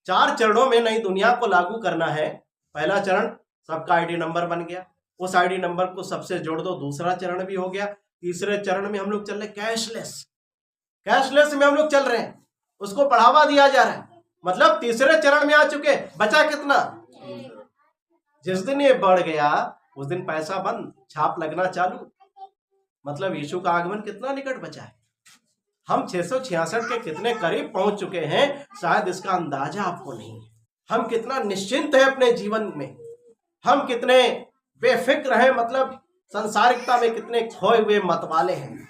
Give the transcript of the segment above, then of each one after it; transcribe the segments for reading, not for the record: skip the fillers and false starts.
4 चरणों में नई दुनिया को लागू करना है। पहला चरण सबका आईडी नंबर बन गया, उस आईडी नंबर को सबसे जोड़ दो, दूसरा चरण भी हो गया। तीसरे चरण में हम लोग चल रहे कैशलेस में हम लोग चल रहे हैं, उसको बढ़ावा दिया जा रहा है। मतलब तीसरे चरण में आ चुके, बचा कितना? जिस दिन ये बढ़ गया उस दिन पैसा बंद, छाप लगना चालू। मतलब यीशु का आगमन कितना निकट बचा है। हम 666 के कितने करीब पहुंच चुके हैं, शायद इसका अंदाजा आपको नहीं है। हम कितना निश्चिंत है अपने जीवन में, हम कितने बेफिक्र हैं, मतलब संसारिकता में कितने खोए हुए मतवाले हैं।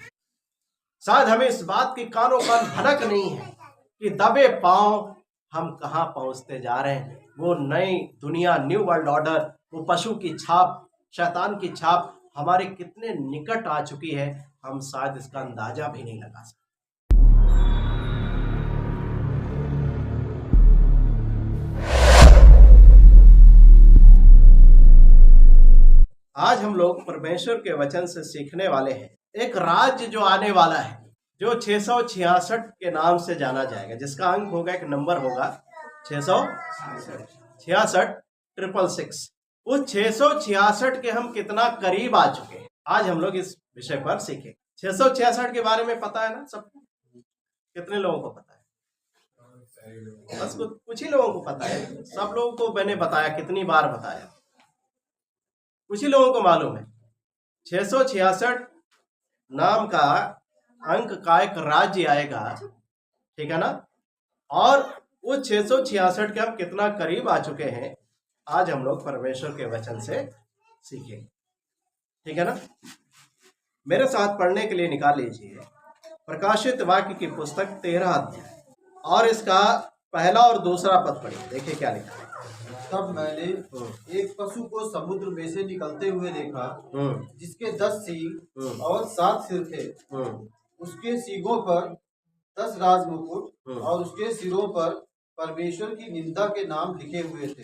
शायद हमें इस बात की कानों कान भनक नहीं है कि दबे पांव हम कहां पहुंचते जा रहे हैं। वो नई दुनिया, न्यू वर्ल्ड ऑर्डर, वो पशु की छाप, शैतान की छाप हमारे कितने निकट आ चुकी है, हम शायद इसका अंदाजा भी नहीं लगा सकते। आज हम लोग परमेश्वर के वचन से सीखने वाले हैं एक राज्य जो आने वाला है, जो 666 के नाम से जाना जाएगा, जिसका अंक होगा, एक नंबर होगा 666 उस 666 के हम कितना करीब आ चुके हैं, आज हम लोग इस विषय पर सीखें। 666 के बारे में पता है ना सबको? कितने लोगों को पता है? बस कुछ ही लोगों को पता है। सब लोगों को मैंने बताया, कितनी बार बताया, कुछ ही लोगों को मालूम है। 666 नाम का अंक का एक राज्य आएगा, ठीक है ना? और वो 666 के हम कितना करीब आ चुके हैं, आज हम लोग परमेश्वर के वचन से सीखेंगे, ठीक है ना? मेरे साथ पढ़ने के लिए निकाल लीजिए प्रकाशित वाक्य की पुस्तक 13 अध्याय और इसका पहला और दूसरा पद पढ़िए। देखिए क्या लिखा है। तब मैंने एक पशु को समुद्र में से निकलते हुए देखा, जिसके 10 सींग और 7 सिर थे। उसके सींगों पर 10 राजमुकुट और उसके सिरों पर परमेश्वर की निंदा के नाम लिखे हुए थे।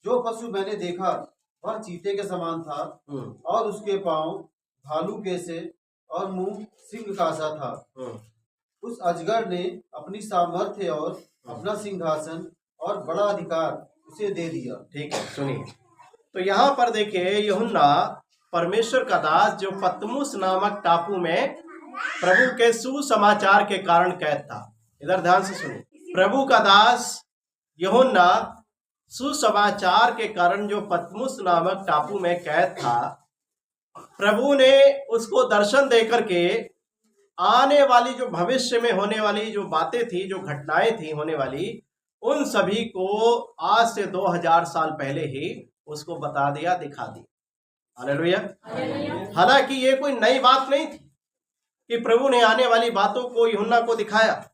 जो पशु मैंने देखा वह चीते के समान था, और उसके पांव भालू के से और मुंह सिंह का सा था। उस अजगर ने अपनी सामर्थ्य और अपना सिंहासन और बड़ा अधिकार उसे दे दिया। ठीक है, सुनिए। तो यहाँ पर देखिए, यूहन्ना परमेश्वर का दास जो पतमुस नामक टापू में प्रभु के सुसमाचार के कारण कैद था। इधर ध्यान से सुनिए। प्रभु का दास यूहन्ना सुसमाचार के कारण जो पतमुस नामक टापू में कैद था, प्रभु ने उसको दर्शन देकर के आने वाली जो भविष्य में होने वाली जो बातें थी, जो घटनाएं थी होने वाली, उन सभी को आज से 2000 साल पहले ही उसको बता दिया, दिखा दी। हालेलुया। हालांकि ये कोई नई बात नहीं थी कि प्रभु ने आने वाली बातों को यूहन्ना को दिखाया।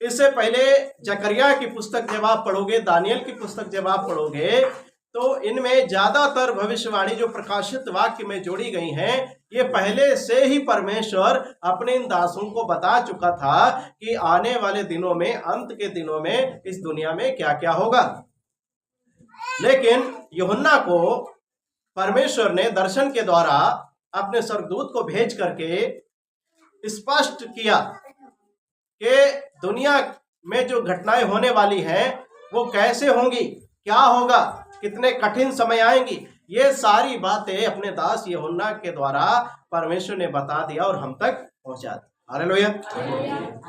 इससे पहले जकरिया की पुस्तक जब आप पढ़ोगे, दानियल की पुस्तक जब आप पढ़ोगे, तो इनमें ज्यादातर भविष्यवाणी जो प्रकाशित वाक्य में जोड़ी गई हैं, ये पहले से ही परमेश्वर अपने इन दासों को बता चुका था कि आने वाले दिनों में, अंत के दिनों में इस दुनिया में क्या क्या होगा। लेकिन यूहन्ना को परमेश्वर ने दर्शन के द्वारा अपने स्वर्गदूत को भेज करके स्पष्ट किया कि दुनिया में जो घटनाएं होने वाली हैं वो कैसे होंगी, क्या होगा, कितने कठिन समय आएंगी। ये सारी बातें अपने दास यूहन्ना के द्वारा परमेश्वर ने बता दिया और हम तक पहुंचा दिया। हालेलुया।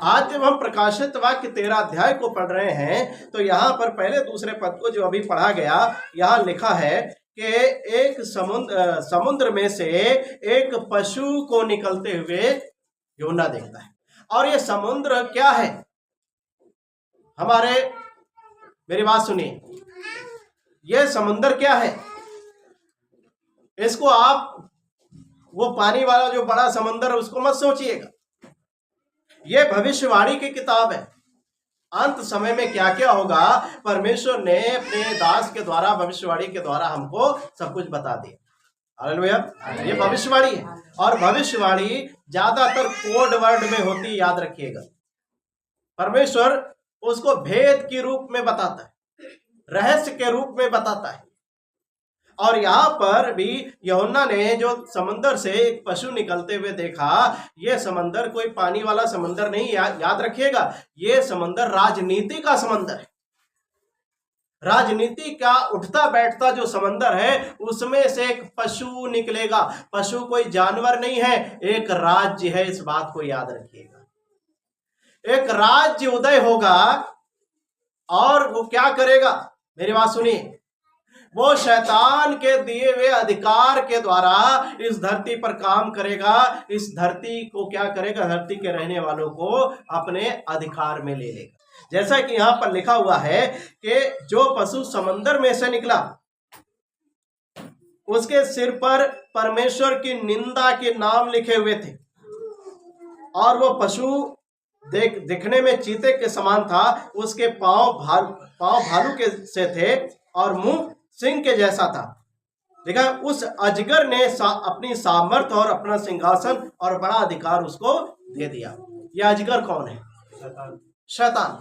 आज जब हम प्रकाशित वाक्य 13 अध्याय को पढ़ रहे हैं, तो यहाँ पर पहले दूसरे पद को जो अभी पढ़ा गया, यहाँ लिखा है कि एक समुद्र में से एक पशु को निकलते हुए यूहन्ना देखता है। और ये समुद्र क्या है? मेरी बात सुनिए, ये समुद्र क्या है? इसको आप वो पानी वाला जो बड़ा समुद्र है उसको मत सोचिएगा। ये भविष्यवाणी की किताब है। अंत समय में क्या क्या होगा, परमेश्वर ने अपने दास के द्वारा, भविष्यवाणी के द्वारा हमको सब कुछ बता दिया। हालेलुया। ये भविष्यवाणी है, और भविष्यवाणी ज्यादातर कोड वर्ड में होती, याद रखिएगा। परमेश्वर उसको भेद के रूप में बताता है, रहस्य के रूप में बताता है। और यहाँ पर भी यूहन्ना ने जो समंदर से एक पशु निकलते हुए देखा, ये समंदर कोई पानी वाला समंदर नहीं, याद रखिएगा, ये समंदर राजनीति का समंदर है। राजनीति का उठता बैठता जो समंदर है, उसमें से एक पशु निकलेगा। पशु कोई जानवर नहीं है, एक राज्य है, इस बात को याद रखिएगा। एक राज्य उदय होगा और वो क्या करेगा, मेरी बात सुनिए, वो शैतान के दिए हुए अधिकार के द्वारा इस धरती पर काम करेगा। इस धरती को क्या करेगा, धरती के रहने वालों को अपने अधिकार में ले लेगा। जैसा कि यहां पर लिखा हुआ है कि जो पशु समंदर में से निकला, उसके सिर पर परमेश्वर की निंदा के नाम लिखे हुए थे, और वो पशु दिखने में चीते के समान था। उसके पांव भालू के से थे और मुंह सिंह के जैसा था। देखा, उस अजगर ने अपनी सामर्थ और अपना सिंहासन और बड़ा अधिकार उसको दे दिया। यह अजगर कौन है? शैतान।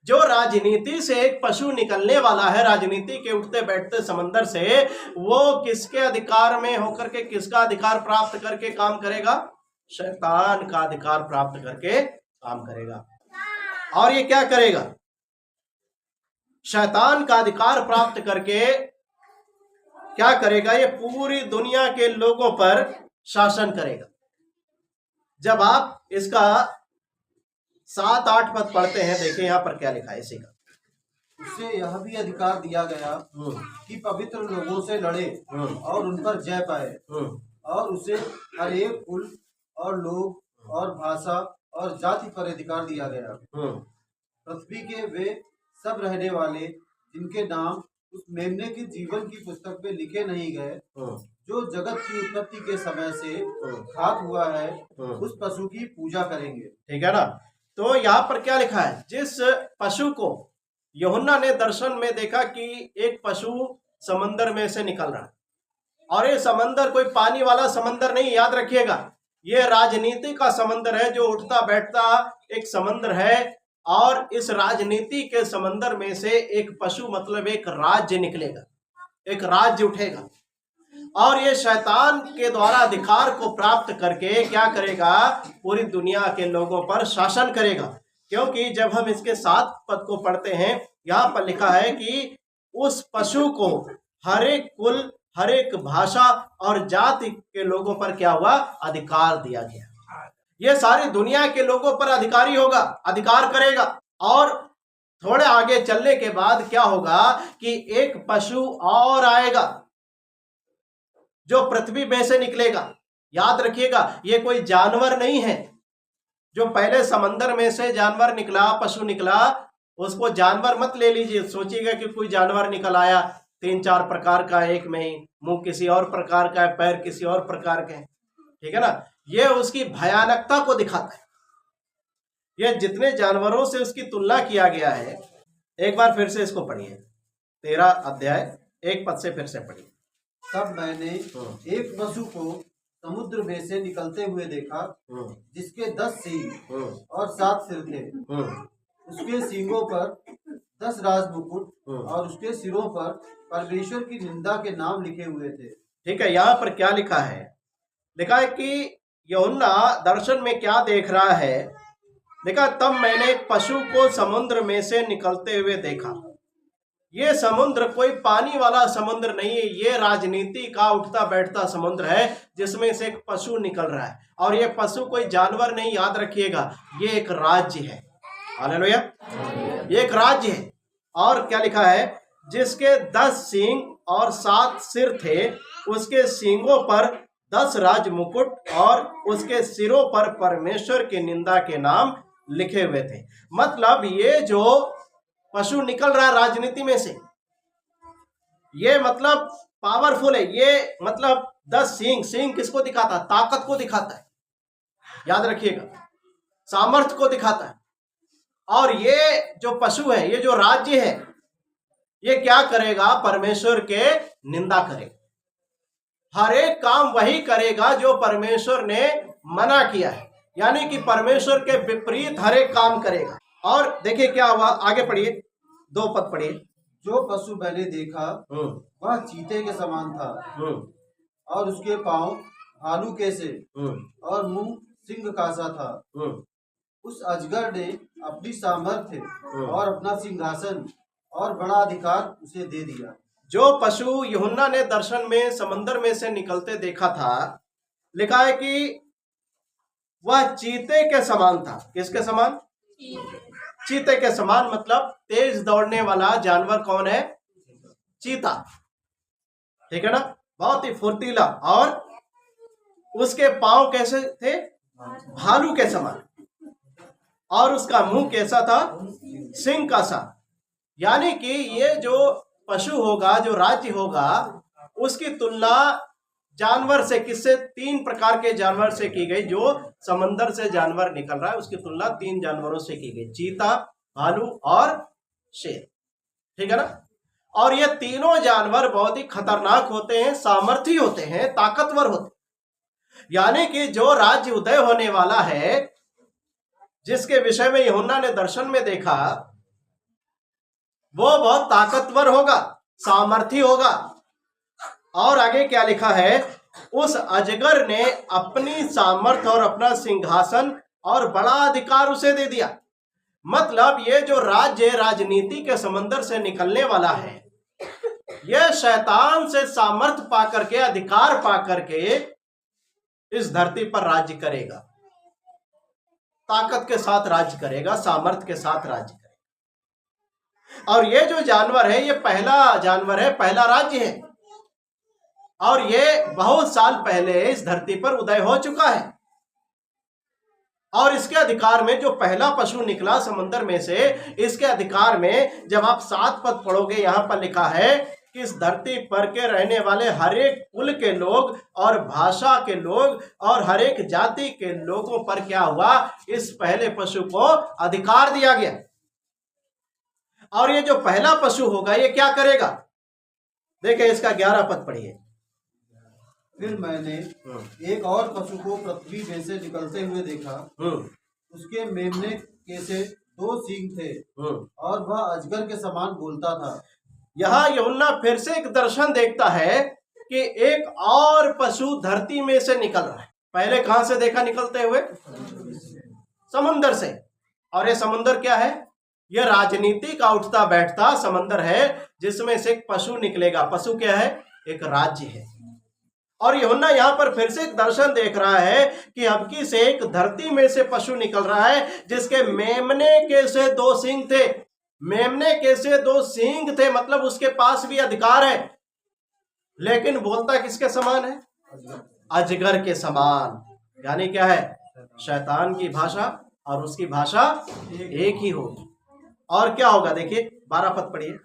जो राजनीति से एक पशु निकलने वाला है, राजनीति के उठते बैठते समंदर से, वो किसके अधिकार में होकर के, किसका अधिकार प्राप्त करके काम करेगा? शैतान का अधिकार प्राप्त करके काम करेगा। और ये क्या करेगा? शैतान का अधिकार प्राप्त करके क्या करेगा? ये पूरी दुनिया के लोगों पर शासन करेगा। जब आप इसका 7-8 पद पढ़ते हैं, देखिए यहाँ पर क्या लिखा है इसी का। उसे यह भी अधिकार दिया गया कि पवित्र लोगों से लड़े और उन पर जय पाए, और उसे हर एक कुल और लोग और भाषा और जाति पर अधिकार दिया गया। पृथ्वी के वे सब रहने वाले जिनके नाम उस मेमने के जीवन की पुस्तक में लिखे नहीं गए, जो जगत की उत्पत्ति के समय से घात हुआ है, उस पशु की पूजा करेंगे। ठीक है ना? तो यहाँ पर क्या लिखा है? जिस पशु को यूहन्ना ने दर्शन में देखा कि एक पशु समंदर में से निकल रहा है, और ये समंदर कोई पानी वाला समंदर नहीं, याद रखिएगा, ये राजनीति का समंदर है, जो उठता बैठता एक समंदर है। और इस राजनीति के समंदर में से एक पशु मतलब एक राज्य निकलेगा, एक राज्य उठेगा, और ये शैतान के द्वारा अधिकार को प्राप्त करके क्या करेगा? पूरी दुनिया के लोगों पर शासन करेगा। क्योंकि जब हम इसके 7 पद को पढ़ते हैं, यहाँ पर लिखा है कि उस पशु को हर एक कुल, हर एक भाषा और जाति के लोगों पर क्या हुआ? अधिकार दिया गया। ये सारी दुनिया के लोगों पर अधिकारी होगा, अधिकार करेगा। और थोड़े आगे चलने के बाद क्या होगा कि एक पशु और आएगा जो पृथ्वी में से निकलेगा। याद रखिएगा, ये कोई जानवर नहीं है। जो पहले समंदर में से जानवर निकला, पशु निकला, उसको जानवर मत ले लीजिए। सोचिएगा कि कोई जानवर निकल आया 3-4 प्रकार का, एक में ही मुंह किसी और प्रकार का है, पैर किसी और प्रकार के हैं, ठीक है ना? ये उसकी भयानकता को दिखाता है। ये जितने जानवरों से उसकी तुलना किया गया है। एक बार फिर से इसको पढ़िए, 13 अध्याय 1 पद से फिर से पढ़िए। तब मैंने एक पशु को समुद्र में से निकलते हुए देखा, जिसके 10 सींग और 7 सिर थे। उसके सींगों पर 10 राजमुकुट और उसके सिरों पर परमेश्वर की निंदा के नाम लिखे हुए थे। ठीक है, यहाँ पर क्या लिखा है? लिखा है कि यूहन्ना दर्शन में क्या देख रहा है? देखा, तब मैंने एक पशु को समुद्र में से निकलते हुए देखा। ये समुद्र कोई पानी वाला समुद्र नहीं है, ये राजनीति का उठता बैठता समुद्र है, जिसमें से एक पशु निकल रहा है। और ये पशु कोई जानवर नहीं, याद रखिएगा, ये एक राज्य है। हालेलुया, ये एक राज्य है। और क्या लिखा है? जिसके 10 सींग और 7 सिर थे, उसके सींगों पर 10 राज मुकुट और उसके सिरों पर परमेश्वर की निंदा के नाम लिखे हुए थे। मतलब ये जो पशु निकल रहा है राजनीति में से, ये मतलब पावरफुल है। ये मतलब 10 सींग किसको दिखाता है? ताकत को दिखाता है, याद रखिएगा, सामर्थ्य को दिखाता है। और ये जो पशु है, ये जो राज्य है, ये क्या करेगा? परमेश्वर के निंदा करेगा। हर एक काम वही करेगा जो परमेश्वर ने मना किया है, यानी कि परमेश्वर के विपरीत हर एक काम करेगा। और देखिए क्या हुआ, आगे पढ़िए, 2 पद पढ़िए। जो पशु मैंने देखा वह चीते के समान था और उसके पांव भालू के से और मुंह सिंह का सा था। उस अजगर ने अपनी सामर्थ्य और अपना सिंहासन और बड़ा अधिकार उसे दे दिया। जो पशु यूहन्ना ने दर्शन में समंदर में से निकलते देखा था, लिखा है कि वह चीते के समान था। किसके समान? चीते के समान, मतलब तेज दौड़ने वाला जानवर कौन है? चीता। ठीक है ना, बहुत ही फुर्तीला। और उसके पांव कैसे थे? भालू के समान। और उसका मुंह कैसा था? सिंह का सा। यानी कि ये जो पशु होगा, जो राज्य होगा, उसकी तुलना जानवर से, किससे? 3 प्रकार के जानवर से की गई। जो समंदर से जानवर निकल रहा है उसकी तुलना 3 जानवरों से की गई, चीता, भालू और शेर। ठीक है ना। और ये तीनों जानवर बहुत ही खतरनाक होते हैं, सामर्थी होते हैं, ताकतवर होते हैं। यानी कि जो राज्य उदय होने वाला है, जिसके विषय में यूहन्ना ने दर्शन में देखा, वो बहुत ताकतवर होगा, सामर्थी होगा। और आगे क्या लिखा है? उस अजगर ने अपनी सामर्थ और अपना सिंहासन और बड़ा अधिकार उसे दे दिया। मतलब ये जो राज्य, राजनीति के समंदर से निकलने वाला है, यह शैतान से सामर्थ पा करके, अधिकार पा करके इस धरती पर राज्य करेगा। ताकत के साथ राज्य करेगा, सामर्थ के साथ राज्य करेगा। और ये जो जानवर है, ये पहला जानवर है, पहला राज्य है। और ये बहुत साल पहले इस धरती पर उदय हो चुका है। और इसके अधिकार में जो पहला पशु निकला समंदर में से, इसके अधिकार में जब आप 7 पद पढ़ोगे, यहां पर लिखा है कि इस धरती पर के रहने वाले हर एक कुल के लोग और भाषा के लोग और हर एक जाति के लोगों पर क्या हुआ? इस पहले पशु को अधिकार दिया गया। और ये जो पहला पशु होगा, ये क्या करेगा? देखिए इसका 11 पद पढ़िए। फिर मैंने एक और पशु को पृथ्वी में से निकलते हुए देखा। उसके मेमने के से 2 सींग थे और वह अजगर के समान बोलता था। यहाँ यूहन्ना फिर से एक दर्शन देखता है कि एक और पशु धरती में से निकल रहा है। पहले कहां से देखा निकलते हुए? समंदर से। और ये समंदर क्या है? ये राजनीति का उठता बैठता समंदर है, जिसमें से एक पशु निकलेगा। पशु क्या है? एक राज्य है। और यूहन्ना यहाँ पर फिर से एक दर्शन देख रहा है कि अबकी से एक धरती में से पशु निकल रहा है, जिसके मेमने के से 2 सींग थे। मेमने के से 2 सींग थे, मतलब उसके पास भी अधिकार है, लेकिन बोलता किसके समान है? अजगर के समान। यानी क्या है? शैतान की भाषा और उसकी भाषा एक ही होगी। और क्या होगा? देखिए 12 पद पढ़िए।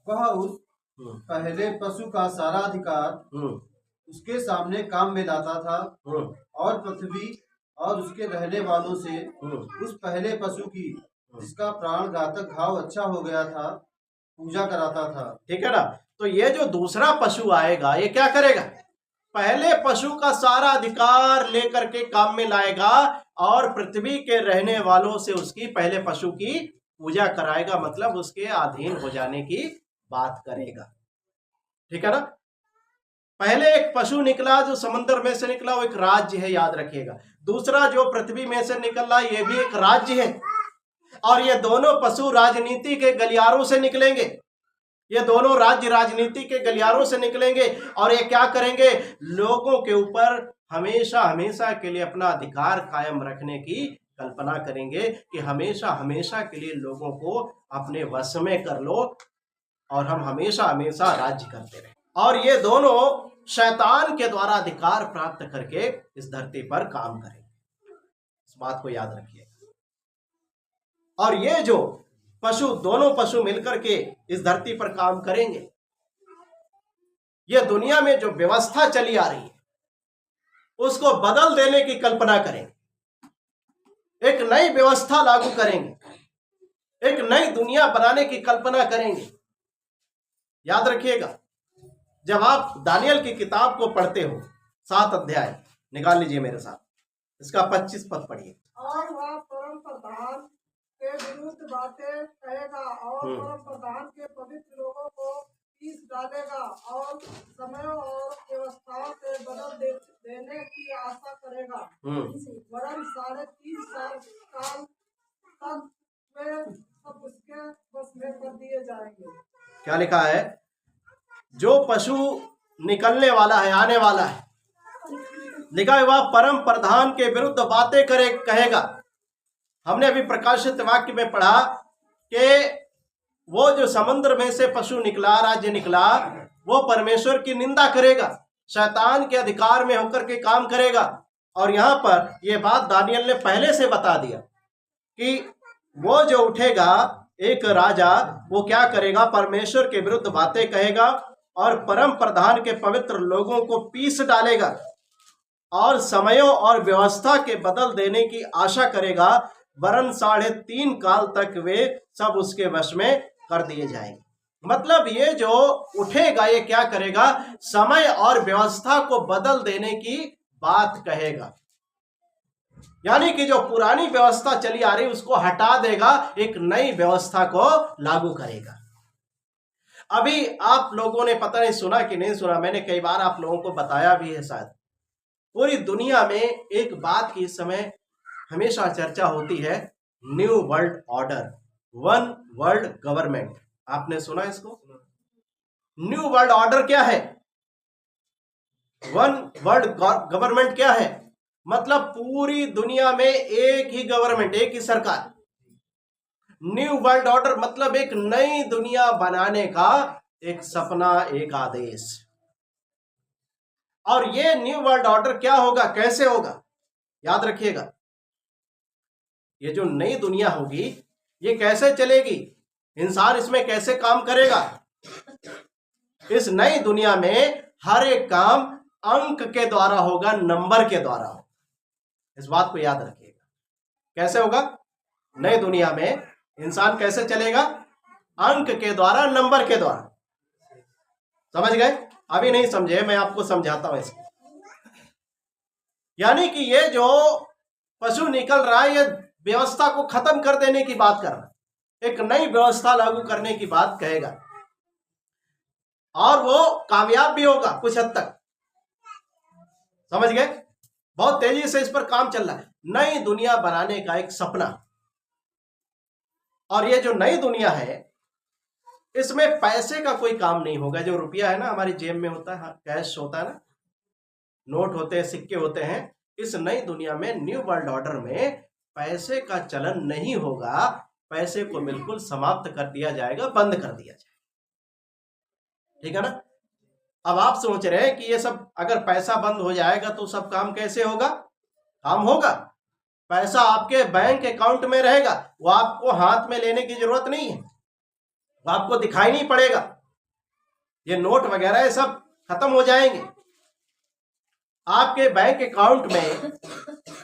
वह उस पहले पशु का सारा अधिकार उसके सामने काम में लाता था और पृथ्वी और उसके रहने वालों से उस पहले पशु की, जिसका प्राण घातक घाव अच्छा हो गया था, पूजा कराता था। ठीक है ना। तो ये जो दूसरा पशु आएगा, ये क्या करेगा? पहले पशु का सारा अधिकार लेकर के काम में लाएगा और पृथ्वी के रहने वालों से उसकी, पहले पशु की पूजा कराएगा। मतलब उसके अधीन हो जाने की बात करेगा। ठीक है ना। पहले एक पशु निकला जो समंदर में से निकला, वो एक राज्य है, याद रखिएगा। दूसरा जो पृथ्वी में से निकल रहा, ये भी एक राज्य है। और ये दोनों पशु राजनीति के गलियारों से निकलेंगे। ये दोनों राज्य राजनीति के गलियारों से निकलेंगे और ये क्या करेंगे? लोगों के ऊपर हमेशा हमेशा के लिए अपना अधिकार कायम रखने की कल्पना करेंगे कि हमेशा हमेशा के लिए लोगों को अपने वश में कर लो और हम हमेशा हमेशा राज्य करते रहे। और ये दोनों शैतान के द्वारा अधिकार प्राप्त करके इस धरती पर काम करेंगे। इस बात को याद रखिए। और ये जो पशु, दोनों पशु मिलकर के इस धरती पर काम करेंगे। ये दुनिया में जो व्यवस्था चली आ रही है उसको बदल देने की कल्पना करेंगे। एक नई व्यवस्था लागू करेंगे, एक नई दुनिया बनाने की कल्पना करेंगे। याद रखिएगा, जब आप दानियल की किताब को पढ़ते हो, 7 अध्याय निकाल लीजिए मेरे साथ, इसका 25 पद पढ़िए। और वह परम प्रधान के के विरुद्ध बातें कहेगा और परम प्रधान के पवित्र लोगों को पीस डालेगा और समयों और व्यवस्थाओं से देने की आशा करेगा। वरन 3.5 साल तक वे सब उसके बस में कर दिए जाएंगे। क्या लिखा है? जो पशु निकलने वाला है, आने वाला है, लिखा है वह परम प्रधान के विरुद्ध बातें कहेगा। हमने अभी प्रकाशित वाक्य में पढ़ा कि वो जो समुद्र में से पशु निकला, राज्य निकला, वो परमेश्वर की निंदा करेगा, शैतान के अधिकार में होकर के काम करेगा। और यहां पर यह बात दानियल ने पहले से बता दिया कि वो जो उठेगा एक राजा, वो क्या करेगा? परमेश्वर के विरुद्ध बातें कहेगा और परम प्रधान के पवित्र लोगों को पीस डालेगा और समयों और व्यवस्था के बदल देने की आशा करेगा। वरन 3.5 काल तक वे सब उसके वश में कर दिए जाएंगे। मतलब ये जो उठेगा, ये क्या करेगा? समय और व्यवस्था को बदल देने की बात कहेगा। यानी कि जो पुरानी व्यवस्था चली आ रही उसको हटा देगा, एक नई व्यवस्था को लागू करेगा। अभी आप लोगों ने पता नहीं सुना कि नहीं सुना, मैंने कई बार आप लोगों को बताया भी है शायद। पूरी दुनिया में एक बात की इस समय हमेशा चर्चा होती है, new world order, one world government. आपने सुना इसको? न्यू वर्ल्ड ऑर्डर क्या है? वन वर्ल्ड गवर्नमेंट क्या है? मतलब पूरी दुनिया में एक ही गवर्नमेंट, एक ही सरकार। न्यू वर्ल्ड ऑर्डर मतलब एक नई दुनिया बनाने का एक सपना, एक आदेश। और ये न्यू वर्ल्ड ऑर्डर क्या होगा, कैसे होगा? याद रखिएगा, ये जो नई दुनिया होगी ये कैसे चलेगी, इंसान इसमें कैसे काम करेगा? इस नई दुनिया में हर एक काम अंक के द्वारा होगा, नंबर के द्वारा होगा। इस बात को याद रखिएगा। कैसे होगा? नई दुनिया में इंसान कैसे चलेगा? अंक के द्वारा, नंबर के द्वारा। समझ गए? अभी नहीं समझे, मैं आपको समझाता हूं इसको। यानी कि ये जो पशु निकल रहा है, ये व्यवस्था को खत्म कर देने की बात कर रहा है, एक नई व्यवस्था लागू करने की बात कहेगा और वो कामयाब भी होगा कुछ हद तक। समझ गए? बहुत तेजी से इस पर काम चल रहा है, नई दुनिया बनाने का एक सपना। और ये जो नई दुनिया है इसमें पैसे का कोई काम नहीं होगा। जो रुपया है ना, हमारी जेब में होता है, कैश होता है ना, नोट होते हैं, सिक्के होते हैं। इस नई दुनिया में, न्यू वर्ल्ड ऑर्डर में पैसे का चलन नहीं होगा। पैसे को बिल्कुल समाप्त कर दिया जाएगा, बंद कर दिया जाएगा। ठीक है ना? अब आप सोच रहे हैं कि ये सब अगर पैसा बंद हो जाएगा तो सब काम कैसे होगा? काम होगा। पैसा आपके बैंक अकाउंट में रहेगा, वो आपको हाथ में लेने की जरूरत नहीं है, वो आपको दिखाई नहीं पड़ेगा। ये नोट वगैरह ये सब खत्म हो जाएंगे। आपके बैंक अकाउंट में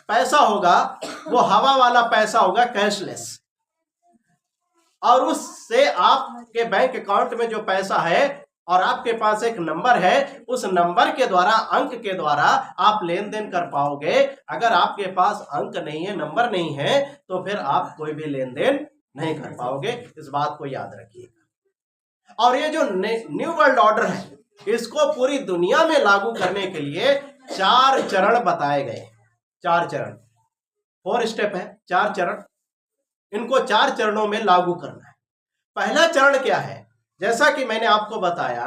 पैसा होगा, वो हवा वाला पैसा होगा, कैशलेस। और उससे आपके बैंक अकाउंट में जो पैसा है और आपके पास एक नंबर है, उस नंबर के द्वारा, अंक के द्वारा आप लेन देन कर पाओगे। अगर आपके पास अंक नहीं है, नंबर नहीं है, तो फिर आप कोई भी लेन देन नहीं कर पाओगे। इस बात को याद रखिएगा। और ये जो न्यू वर्ल्ड ऑर्डर है, इसको पूरी दुनिया में लागू करने के लिए 4 चरण बताए गए। 4 चरण, 4 स्टेप है, 4 चरण। इनको 4 चरणों में लागू करना है। पहला चरण क्या है? जैसा कि मैंने आपको बताया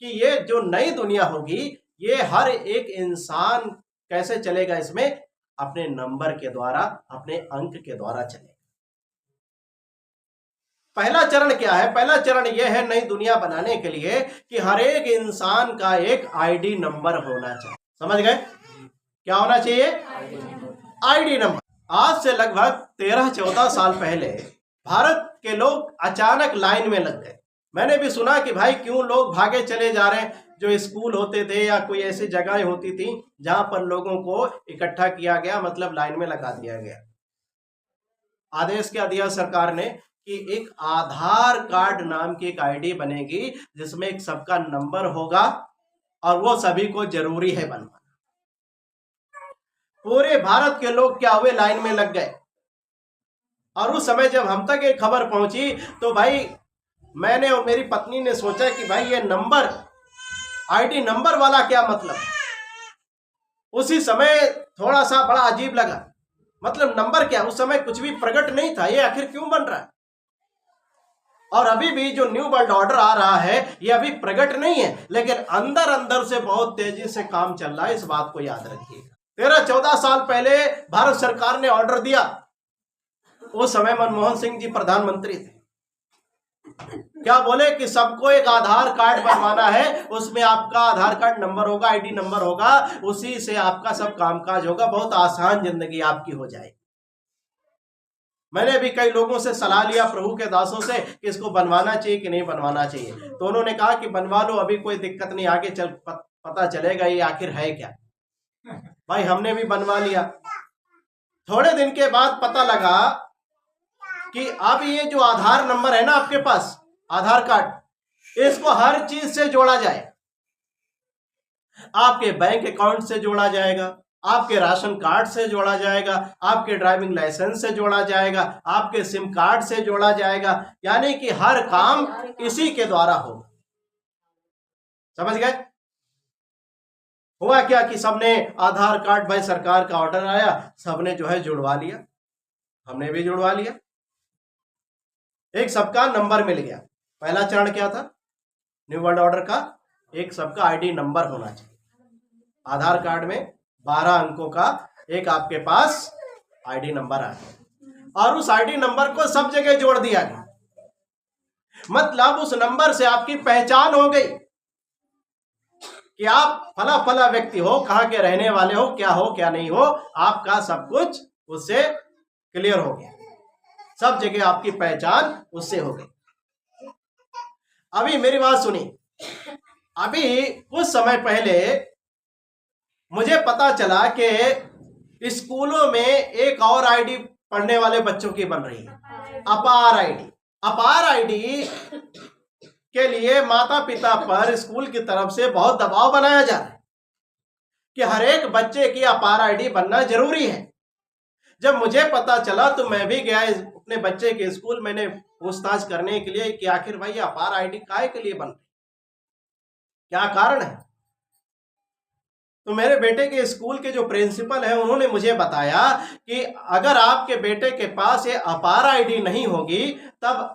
कि ये जो नई दुनिया होगी, ये हर एक इंसान कैसे चलेगा? इसमें अपने नंबर के द्वारा, अपने अंक के द्वारा चलेगा। पहला चरण क्या है? पहला चरण यह है नई दुनिया बनाने के लिए कि हर एक इंसान का एक आईडी नंबर होना चाहिए। समझ गए? क्या होना चाहिए? ID number. आज से लगभग 13-14 साल पहले भारत के लोग अचानक लाइन में लग गए। मैंने भी सुना कि भाई क्यों लोग भागे चले जा रहे हैं। जो स्कूल होते थे या कोई ऐसी जगह होती थी जहां पर लोगों को इकट्ठा किया गया, मतलब लाइन में लगा दिया गया। आदेश क्या दिया सरकार ने कि एक आधार कार्ड नाम की एक आईडी बनेगी, जिसमें एक सबका नंबर होगा और वो सभी को जरूरी है बनवाना। पूरे भारत के लोग क्या हुए? लाइन में लग गए। और उस समय जब हम तक ये खबर पहुंची तो भाई मैंने और मेरी पत्नी ने सोचा कि भाई ये नंबर, आईडी नंबर वाला क्या मतलब। उसी समय थोड़ा सा बड़ा अजीब लगा, मतलब नंबर क्या, उस समय कुछ भी प्रकट नहीं था, ये आखिर क्यों बन रहा है। और अभी भी जो न्यू वर्ल्ड ऑर्डर आ रहा है ये अभी प्रकट नहीं है, लेकिन अंदर अंदर से बहुत तेजी से काम चल रहा है, इस बात को याद रखिएगा। 13-14 साल पहले भारत सरकार ने ऑर्डर दिया, उस समय मनमोहन सिंह जी प्रधानमंत्री थे। क्या बोले कि सबको एक आधार कार्ड बनवाना है, उसमें आपका आधार कार्ड नंबर होगा, आईडी नंबर होगा, उसी से आपका सब कामकाज होगा, बहुत आसान जिंदगी आपकी हो जाएगी। मैंने भी कई लोगों से सलाह लिया, प्रभु के दासों से, कि इसको बनवाना चाहिए कि नहीं बनवाना चाहिए। तो उन्होंने कहा कि बनवा लो, अभी कोई दिक्कत नहीं, आगे चल पता चलेगा ये आखिर है क्या। भाई हमने भी बनवा लिया। थोड़े दिन के बाद पता लगा कि अब ये जो आधार नंबर है ना आपके पास, आधार कार्ड, इसको हर चीज से जोड़ा जाए। आपके बैंक अकाउंट से जोड़ा जाएगा, आपके राशन कार्ड से जोड़ा जाएगा, आपके ड्राइविंग लाइसेंस से जोड़ा जाएगा, आपके सिम कार्ड से जोड़ा जाएगा, यानी कि हर काम इसी के द्वारा होगा। समझ गए? हुआ क्या कि सबने आधार कार्ड, भाई सरकार का ऑर्डर आया, सबने जो है जुड़वा लिया, हमने भी जुड़वा लिया। एक सबका नंबर मिल गया। पहला चरण क्या था न्यू वर्ल्ड ऑर्डर का? एक सबका आईडी नंबर होना चाहिए। आधार कार्ड में 12 अंकों का एक आपके पास आईडी नंबर आ गया, और उस आईडी नंबर को सब जगह जोड़ दिया गया। मतलब उस नंबर से आपकी पहचान हो गई कि आप फला फला व्यक्ति हो, कहां के रहने वाले हो क्या नहीं हो, आपका सब कुछ उससे क्लियर हो गया। सब जगह आपकी पहचान उससे हो गई। अभी मेरी बात सुनी, अभी कुछ समय पहले मुझे पता चला कि स्कूलों में एक और आईडी पढ़ने वाले बच्चों की बन रही है, अपार आईडी। अपार आईडी के लिए माता पिता पर स्कूल की तरफ से बहुत दबाव बनाया जा रहा है कि हर एक बच्चे की अपार आईडी बनना जरूरी है। जब मुझे पता चला तो मैं भी गया अपने बच्चे के स्कूल, मैंने पूछताछ करने के लिए कि आखिर भाई अपार आईडी काहे के लिए बन रही, क्या कारण है। तो मेरे बेटे के स्कूल के जो प्रिंसिपल है उन्होंने मुझे बताया कि अगर आपके बेटे के पास ये अपार आईडी नहीं होगी तब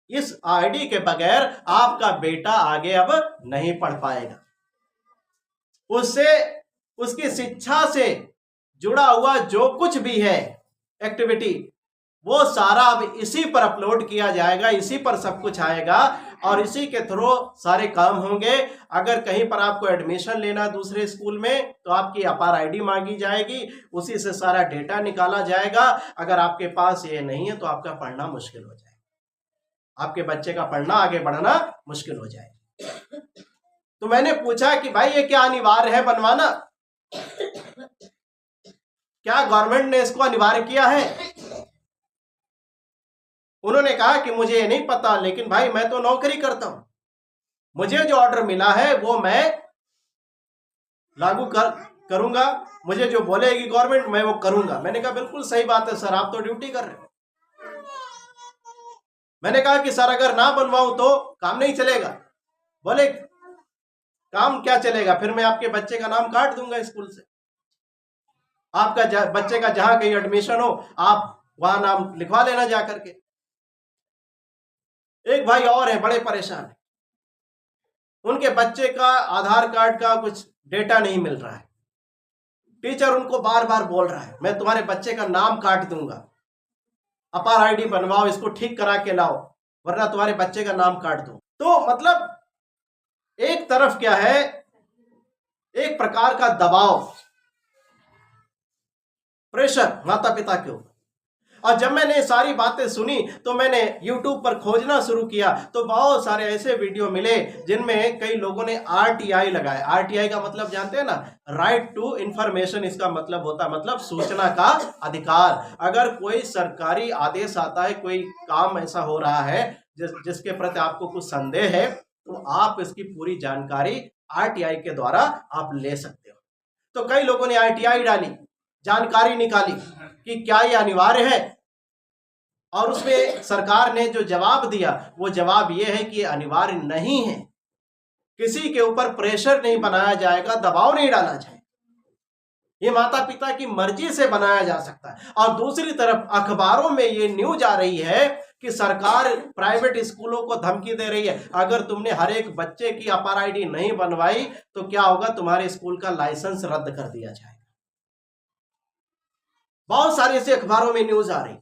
इस आईडी के बगैर आपका बेटा आगे अब नहीं पढ़ पाएगा। उससे उसकी शिक्षा से जुड़ा हुआ जो कुछ भी है एक्टिविटी, वो सारा अब इसी पर अपलोड किया जाएगा, इसी पर सब कुछ आएगा और इसी के थ्रू सारे काम होंगे। अगर कहीं पर आपको एडमिशन लेना दूसरे स्कूल में तो आपकी अपार आईडी मांगी जाएगी, उसी से सारा डेटा निकाला जाएगा। अगर आपके पास ये नहीं है तो आपका पढ़ना मुश्किल हो जाएगा, आपके बच्चे का पढ़ना आगे बढ़ना मुश्किल हो जाएगा। तो मैंने पूछा कि भाई ये क्या अनिवार्य है बनवाना, क्या गवर्नमेंट ने इसको अनिवार्य किया है? उन्होंने कहा कि मुझे ये नहीं पता, लेकिन भाई मैं तो नौकरी करता हूं, मुझे जो ऑर्डर मिला है वो मैं लागू करूंगा, मुझे जो बोलेगी गवर्नमेंट मैं वो करूंगा। मैंने कहा बिल्कुल सही बात है सर, आप तो ड्यूटी कर रहे हो। मैंने कहा कि सर अगर ना बनवाऊं तो काम नहीं चलेगा। बोले काम क्या चलेगा, फिर मैं आपके बच्चे का नाम काट दूंगा स्कूल से, आपका बच्चे का जहां कहीं एडमिशन हो आप वहां नाम लिखवा लेना जा करके। एक भाई और है, बड़े परेशान है, उनके बच्चे का आधार कार्ड का कुछ डेटा नहीं मिल रहा है। टीचर उनको बार बार बोल रहा है मैं तुम्हारे बच्चे का नाम काट दूंगा, अपार आईडी बनवाओ, इसको ठीक करा के लाओ, वरना तुम्हारे बच्चे का नाम काट दूं। तो मतलब एक तरफ क्या है, एक प्रकार का दबाव, प्रेशर माता पिता के ऊपर। और जब मैंने सारी बातें सुनी तो मैंने YouTube पर खोजना शुरू किया तो बहुत सारे ऐसे वीडियो मिले जिनमें कई लोगों ने RTI लगाया। RTI का मतलब जानते हैं ना, राइट टू इंफॉर्मेशन, इसका मतलब होता है मतलब सूचना का अधिकार। अगर कोई सरकारी आदेश आता है, कोई काम ऐसा हो रहा है जिसके प्रति आपको कुछ संदेह है, तो आप इसकी पूरी जानकारी RTI के द्वारा आप ले सकते हो। तो कई लोगों ने RTI डाली, जानकारी निकाली कि क्या ये अनिवार्य है। और उसमें सरकार ने जो जवाब दिया वो जवाब ये है कि ये अनिवार्य नहीं है, किसी के ऊपर प्रेशर नहीं बनाया जाएगा, दबाव नहीं डाला जाएगा, ये माता पिता की मर्जी से बनाया जा सकता है। और दूसरी तरफ अखबारों में ये न्यूज आ रही है कि सरकार प्राइवेट स्कूलों को धमकी दे रही है, अगर तुमने हर एक बच्चे की अपार आईडी नहीं बनवाई तो क्या होगा, तुम्हारे स्कूल का लाइसेंस रद्द कर दिया जाएगा। बहुत सारी ऐसे अखबारों में न्यूज आ रही।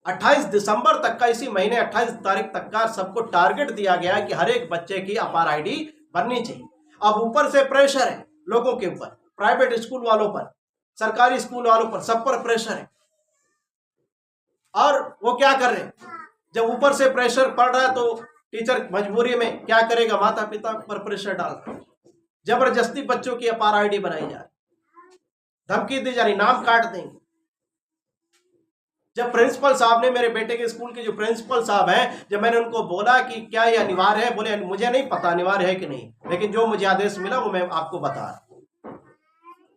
28 दिसंबर तक का, इसी महीने 28 तारीख तक का सबको टारगेट दिया गया कि हर एक बच्चे की अपार आईडी बननी चाहिए। अब ऊपर से प्रेशर है लोगों के ऊपर, प्राइवेट स्कूल वालों पर, सरकारी स्कूल वालों पर, सब पर प्रेशर है। और वो क्या कर रहे हैं, जब ऊपर से प्रेशर पड़ रहा है तो टीचर मजबूरी में क्या करेगा, माता पिता पर प्रेशर डाल रहा है, जबरदस्ती बच्चों की अपार आईडी बनाई जा रही, धमकी दी जा रही, नाम काट देंगे। जब प्रिंसिपल साहब ने, मेरे बेटे के स्कूल के जो प्रिंसिपल साहब हैं, जब मैंने उनको बोला कि क्या ये अनिवार्य है, बोले मुझे नहीं पता अनिवार्य है कि नहीं, लेकिन जो मुझे आदेश मिला वो मैं आपको बता रहा हूं।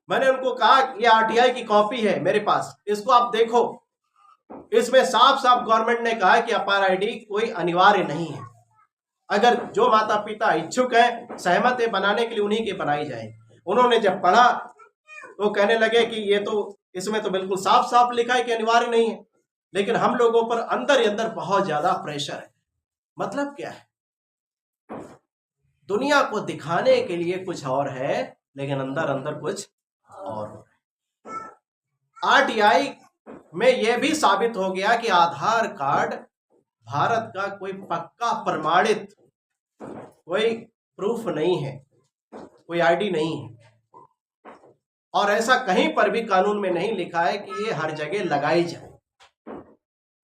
मैंने उनको कहा ये आरटीआई की कॉपी है मेरे पास, इसको आप देखो, इसमें साफ साफ गवर्नमेंट ने कहा कि अपार आईडी कोई अनिवार्य नहीं है, अगर जो माता पिता इच्छुक है, सहमत है बनाने के लिए, उन्हीं की बनाई जाए। उन्होंने जब पढ़ा तो कहने लगे कि ये तो, इसमें तो बिल्कुल साफ साफ लिखा है कि अनिवार्य नहीं है, लेकिन हम लोगों पर अंदर ही अंदर बहुत ज्यादा प्रेशर है। मतलब क्या है, दुनिया को दिखाने के लिए कुछ और है, लेकिन अंदर अंदर कुछ और हो रहा है। आरटीआई में यह भी साबित हो गया कि आधार कार्ड भारत का कोई पक्का प्रमाणित कोई प्रूफ नहीं है, कोई आईडी नहीं है, और ऐसा कहीं पर भी कानून में नहीं लिखा है कि ये हर जगह लगाई जाए,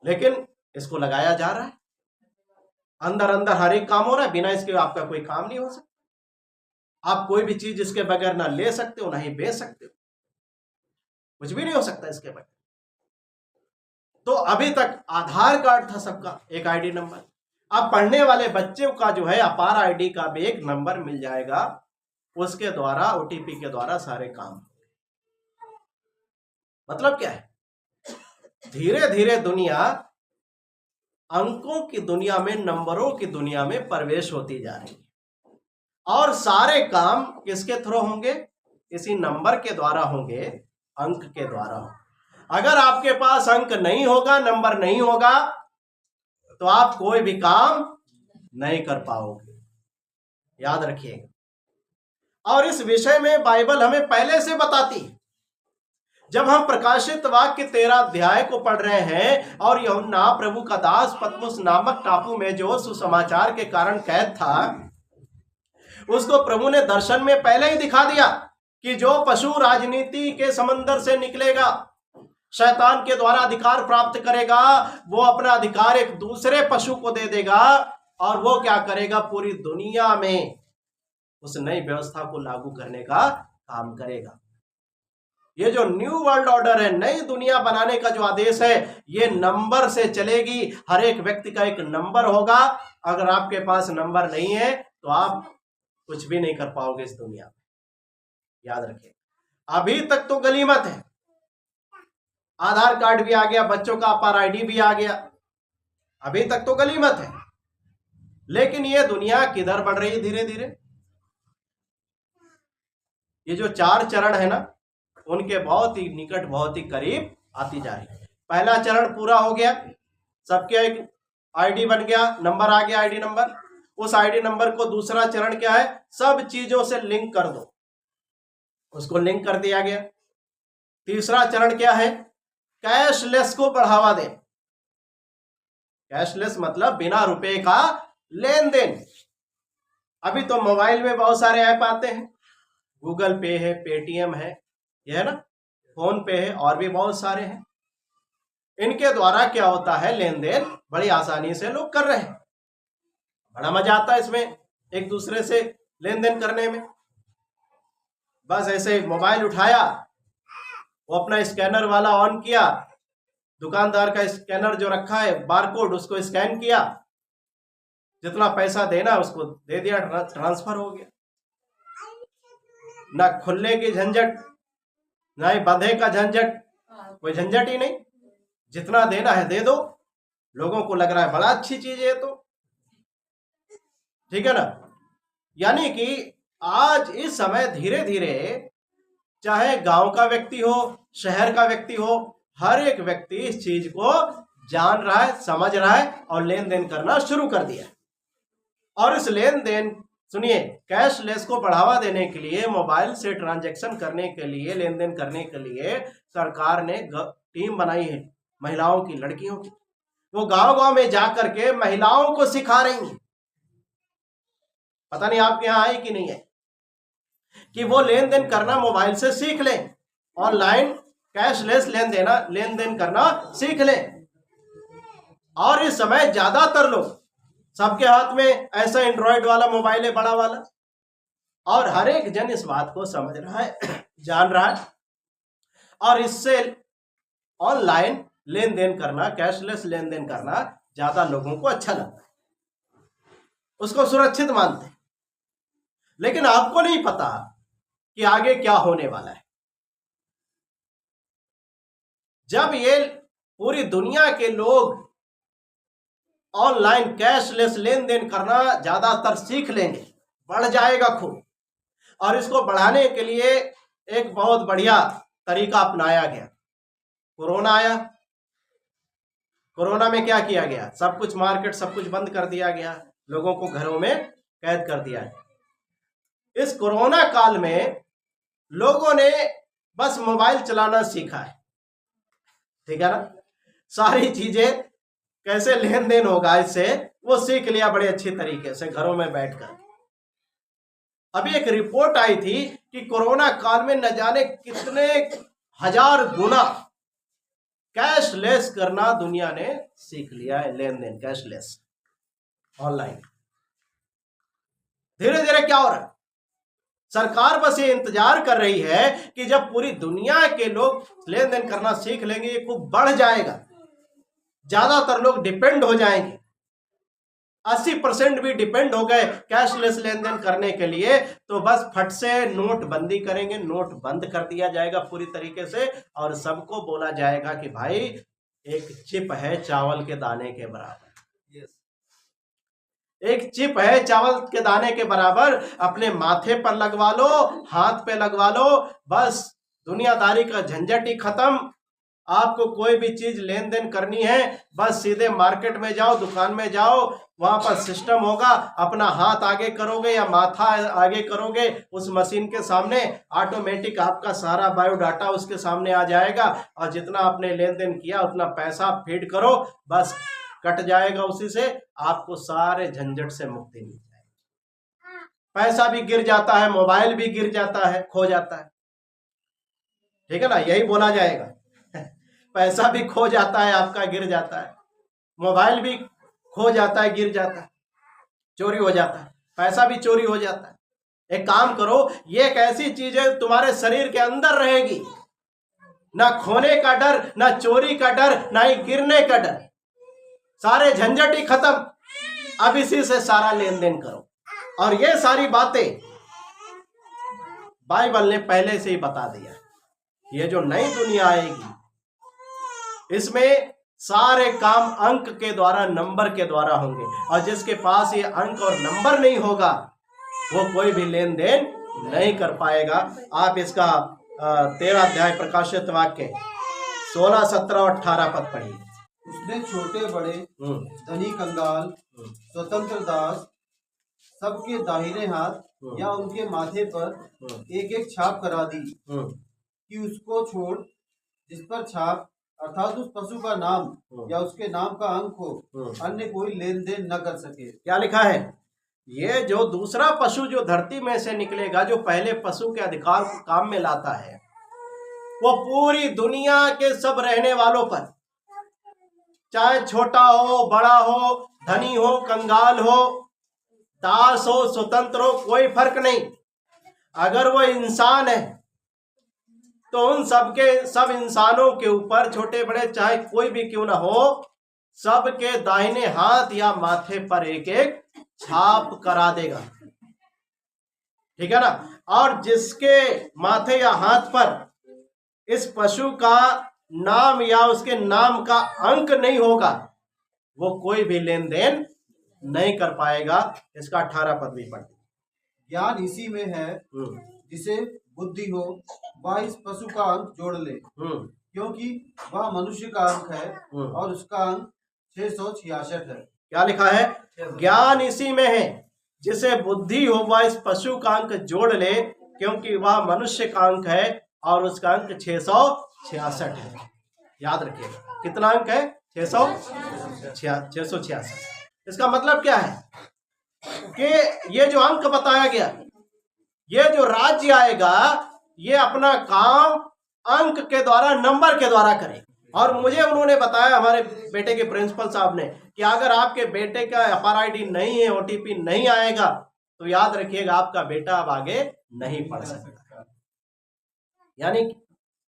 लेकिन इसको लगाया जा रहा है। अंदर अंदर हर एक काम हो रहा है, बिना इसके आपका कोई काम नहीं हो सकता। आप कोई भी चीज इसके बगैर ना ले सकते हो, ना ही बेच सकते हो, कुछ भी नहीं हो सकता इसके बगैर। तो अभी तक आधार कार्ड था सबका, एक आईडी नंबर, अब पढ़ने वाले बच्चे का जो है अपार आईडी का भी एक नंबर मिल जाएगा, उसके द्वारा, ओटीपी के द्वारा सारे काम। मतलब क्या है, धीरे धीरे दुनिया अंकों की दुनिया में, नंबरों की दुनिया में प्रवेश होती जा रही है, और सारे काम किसके थ्रू होंगे, इसी नंबर के द्वारा होंगे, अंक के द्वारा होंगे। अगर आपके पास अंक नहीं होगा, नंबर नहीं होगा, तो आप कोई भी काम नहीं कर पाओगे, याद रखिएगा। और इस विषय में बाइबल हमें पहले से बताती है। जब हम प्रकाशित वाक्य 13 अध्याय को पढ़ रहे हैं, और यूहन्ना प्रभु का दास पतमुस नामक टापू में जो सुसमाचार के कारण कैद था, उसको प्रभु ने दर्शन में पहले ही दिखा दिया कि जो पशु राजनीति के समंदर से निकलेगा, शैतान के द्वारा अधिकार प्राप्त करेगा, वो अपना अधिकार एक दूसरे पशु को दे देगा, और वो क्या करेगा, पूरी दुनिया में उस नई व्यवस्था को लागू करने का काम करेगा। ये जो न्यू वर्ल्ड ऑर्डर है, नई दुनिया बनाने का जो आदेश है, ये नंबर से चलेगी। हर एक व्यक्ति का एक नंबर होगा। अगर आपके पास नंबर नहीं है तो आप कुछ भी नहीं कर पाओगे इस दुनिया में, याद रखिए। अभी तक तो गलीमत है, आधार कार्ड भी आ गया, बच्चों का अपार आईडी भी आ गया, अभी तक तो गलीमत है। लेकिन ये दुनिया किधर बढ़ रही है धीरे धीरे, ये जो 4 चरण है ना, उनके बहुत ही निकट, बहुत ही करीब आती जा रही है। पहला चरण पूरा हो गया, सबके एक आईडी बन गया, नंबर आ गया, आईडी नंबर। उस आईडी नंबर को दूसरा चरण क्या है, सब चीजों से लिंक कर दो, उसको लिंक कर दिया गया। तीसरा चरण क्या है, कैशलेस को बढ़ावा दें। कैशलेस मतलब बिना रुपए का लेन देन। अभी तो मोबाइल में बहुत सारे ऐप आते हैं, गूगल पे है, पेटीएम है, यह है ना, फोन पे है, और भी बहुत सारे हैं। इनके द्वारा क्या होता है, लेन देन बड़ी आसानी से लोग कर रहे हैं। बड़ा मजा आता है इसमें, एक दूसरे से लेन देन करने में। बस ऐसे मोबाइल उठाया, वो अपना स्कैनर वाला ऑन किया, दुकानदार का स्कैनर जो रखा है बारकोड, उसको स्कैन किया, जितना पैसा देना उसको दे दिया, ट्रांसफर हो गया। ना खुलने की झंझट, ना ही बंधे का झंझट, कोई झंझट ही नहीं। जितना देना है दे दो। लोगों को लग रहा है बड़ा अच्छी चीज है तो, ठीक है ना। यानी कि आज इस समय धीरे धीरे चाहे गांव का व्यक्ति हो, शहर का व्यक्ति हो, हर एक व्यक्ति इस चीज को जान रहा है, समझ रहा है और लेन देन करना शुरू कर दिया है। और इस लेन देन, सुनिए, कैशलेस को बढ़ावा देने के लिए, मोबाइल से ट्रांजैक्शन करने के लिए, लेन देन करने के लिए सरकार ने टीम बनाई है महिलाओं की, लड़कियों की। वो गांव गांव में जाकर के महिलाओं को सिखा रही हैं। पता नहीं आपके यहां आई कि नहीं है, कि वो लेन देन करना मोबाइल से सीख लें, ऑनलाइन कैशलेस लेन देन करना सीख लें। और इस समय ज्यादातर लोग, सबके हाथ में ऐसा एंड्रॉइड वाला मोबाइल है, बड़ा वाला, और हर एक जन इस बात को समझ रहा है, जान रहा है, और इससे ऑनलाइन लेन देन करना, कैशलेस लेन देन करना ज्यादा लोगों को अच्छा लगता है, उसको सुरक्षित मानते हैं। लेकिन आपको नहीं पता कि आगे क्या होने वाला है। जब ये पूरी दुनिया के लोग ऑनलाइन कैशलेस लेन देन करना ज्यादातर सीख लेंगे, बढ़ जाएगा खूब। और इसको बढ़ाने के लिए एक बहुत बढ़िया तरीका अपनाया गया। कोरोना आया, कोरोना में क्या किया गया? सब कुछ, मार्केट सब कुछ बंद कर दिया गया, लोगों को घरों में कैद कर दिया है। इस कोरोना काल में लोगों ने बस मोबाइल चलाना सीखा है, ठीक है ना। सारी चीजें कैसे लेन देन होगा इससे वो सीख लिया बड़े अच्छे तरीके से घरों में बैठकर। अभी एक रिपोर्ट आई थी कि कोरोना काल में न जाने कितने हजार गुना कैशलेस करना दुनिया ने सीख लिया है, लेन देन कैशलेस ऑनलाइन। धीरे धीरे क्या हो रहा है, सरकार बस ये इंतजार कर रही है कि जब पूरी दुनिया के लोग लेन देन करना सीख लेंगे, ये खूब बढ़ जाएगा, ज्यादातर लोग डिपेंड हो जाएंगे। 80% भी डिपेंड हो गए कैशलेस लेन देन करने के लिए, तो बस फट से नोट बंदी करेंगे, नोट बंद कर दिया जाएगा पूरी तरीके से, और सबको बोला जाएगा कि भाई एक चिप है चावल के दाने के बराबर, एक चिप है चावल के दाने के बराबर, अपने माथे पर लगवा लो, हाथ पे लगवा लो, बस दुनियादारी का झंझट ही खत्म। आपको कोई भी चीज लेन देन करनी है, बस सीधे मार्केट में जाओ, दुकान में जाओ, वहां पर सिस्टम होगा, अपना हाथ आगे करोगे या माथा आगे करोगे, उस मशीन के सामने ऑटोमेटिक आपका सारा बायोडाटा उसके सामने आ जाएगा, और जितना आपने लेन देन किया उतना पैसा फीड करो, बस कट जाएगा उसी से, आपको सारे झंझट से मुक्ति मिल जाएगी। पैसा भी गिर जाता है, मोबाइल भी गिर जाता है, खो जाता है, ठीक है ना, यही बोला जाएगा। पैसा भी खो जाता है आपका, गिर जाता है, मोबाइल भी खो जाता है, गिर जाता है, चोरी हो जाता है, पैसा भी चोरी हो जाता है। एक काम करो, ये एक ऐसी चीज है तुम्हारे शरीर के अंदर रहेगी, ना खोने का डर, ना चोरी का डर, ना ही गिरने का डर, सारे झंझट ही खत्म। अब इसी से सारा लेन देन करो। और ये सारी बातें बाइबल ने पहले से ही बता दिया। ये जो नई दुनिया आएगी, इसमें सारे काम अंक के द्वारा, नंबर के द्वारा होंगे, और जिसके पास ये अंक और नंबर नहीं होगा वो कोई भी लेन देन नहीं कर पाएगा। आप इसका 13 अध्याय प्रकाशित वाक्य 16, 17 और 18 पद पढ़िए। उसने छोटे बड़े, धनी कंगाल, स्वतंत्र दास सबके दाहिने हाथ या उनके माथे पर एक एक छाप करा दी, कि उसको छोड़ जिस पर छाप अर्थात उस पशु का नाम या उसके नाम का अंक हो, अन्य कोई लेन देन न कर सके। क्या लिखा है? ये जो दूसरा पशु जो धरती में से निकलेगा, जो पहले पशु के अधिकार को काम में लाता है, वो पूरी दुनिया के सब रहने वालों पर, चाहे छोटा हो, बड़ा हो, धनी हो, कंगाल हो, दास हो, स्वतंत्र हो, कोई फर्क नहीं। अगर वो इंसान है तो उन सब इंसानों के ऊपर, छोटे बड़े चाहे कोई भी क्यों ना हो, सबके दाहिने हाथ या माथे पर एक एक छाप करा देगा, ठीक है ना। और जिसके माथे या हाथ पर इस पशु का नाम या उसके नाम का अंक नहीं होगा, वो कोई भी लेन देन नहीं कर पाएगा। इसका 18 पद भी पढ़ते। ज्ञान इसी में है जिसे बुद्धि हो, वह इस पशु का अंक जोड़ ले, क्योंकि वह मनुष्य का अंक है और उसका अंक 666 है। क्या लिखा है? ज्ञान इसी में है जिसे बुद्धि हो, वह इस पशु का अंक जोड़ ले, क्योंकि वह मनुष्य का अंक है और उसका अंक 666 है। याद रखिएगा, कितना अंक है? 666। इसका मतलब क्या है कि ये जो अंक बताया गया, ये जो राज्य आएगा, ये अपना काम अंक के द्वारा, नंबर के द्वारा करे। और मुझे उन्होंने बताया, हमारे बेटे के प्रिंसिपल साहब ने, कि अगर आपके बेटे का FRID नहीं है, OTP नहीं आएगा, तो याद रखिएगा आपका बेटा अब आगे नहीं पढ़ सकता। यानी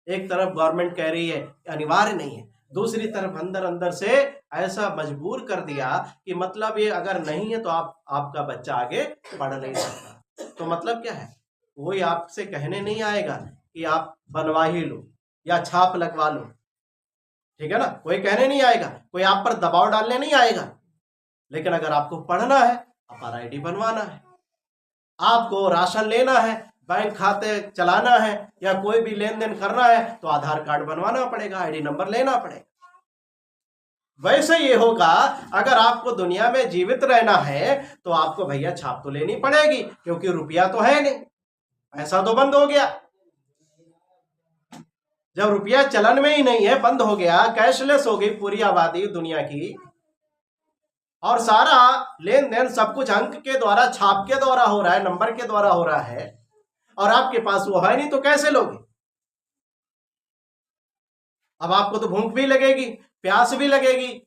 एक तरफ गवर्नमेंट कह रही है अनिवार्य नहीं है, दूसरी तरफ अंदर अंदर से ऐसा मजबूर कर दिया कि मतलब ये अगर नहीं है तो आपका बच्चा आगे पढ़ नहीं सकता। तो मतलब क्या है? कोई आपसे कहने नहीं आएगा कि आप बनवा ही लो या छाप लगवा लो, ठीक है ना? कोई कहने नहीं आएगा, कोई आप पर दबाव डालने नहीं आएगा। लेकिन अगर आपको पढ़ना है, FRID बनवाना है, आपको राशन लेना है, बैंक खाते चलाना है, या कोई भी लेन देन करना है, तो आधार कार्ड बनवाना पड़ेगा, ID नंबर लेना पड़ेगा। वैसे ये होगा, अगर आपको दुनिया में जीवित रहना है तो आपको भैया छाप तो लेनी पड़ेगी, क्योंकि रुपया तो है नहीं, पैसा तो बंद हो गया। जब रुपया चलन में ही नहीं है, बंद हो गया, कैशलेस हो गई पूरी आबादी दुनिया की, और सारा लेन देन सब कुछ अंक के द्वारा, छाप के द्वारा हो रहा है, नंबर के द्वारा हो रहा है, और आपके पास वो है नहीं, तो कैसे लोगे? अब आपको तो भूख भी लगेगी, प्यास भी लगेगी,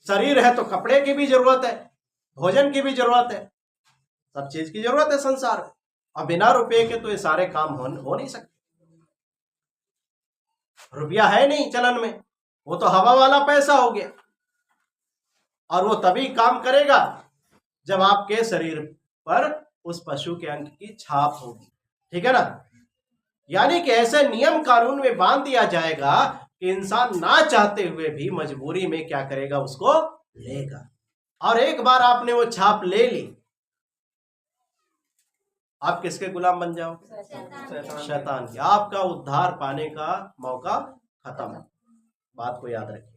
शरीर है तो कपड़े की भी जरूरत है, भोजन की भी जरूरत है, सब चीज की जरूरत है संसार में। अब बिना रुपये के तो ये सारे काम हो नहीं सकते। रुपया है नहीं चलन में, वो तो हवा वाला पैसा हो गया, और वो तभी काम करेगा जब आपके शरीर पर उस पशु के अंक की छाप होगी, ठीक है ना? यानी कि ऐसे नियम कानून में बांध दिया जाएगा कि इंसान ना चाहते हुए भी मजबूरी में क्या करेगा, उसको लेगा। और एक बार आपने वो छाप ले ली, आप किसके गुलाम बन जाओ? शैतान के। आपका उद्धार पाने का मौका खत्म। बात को याद रखिए।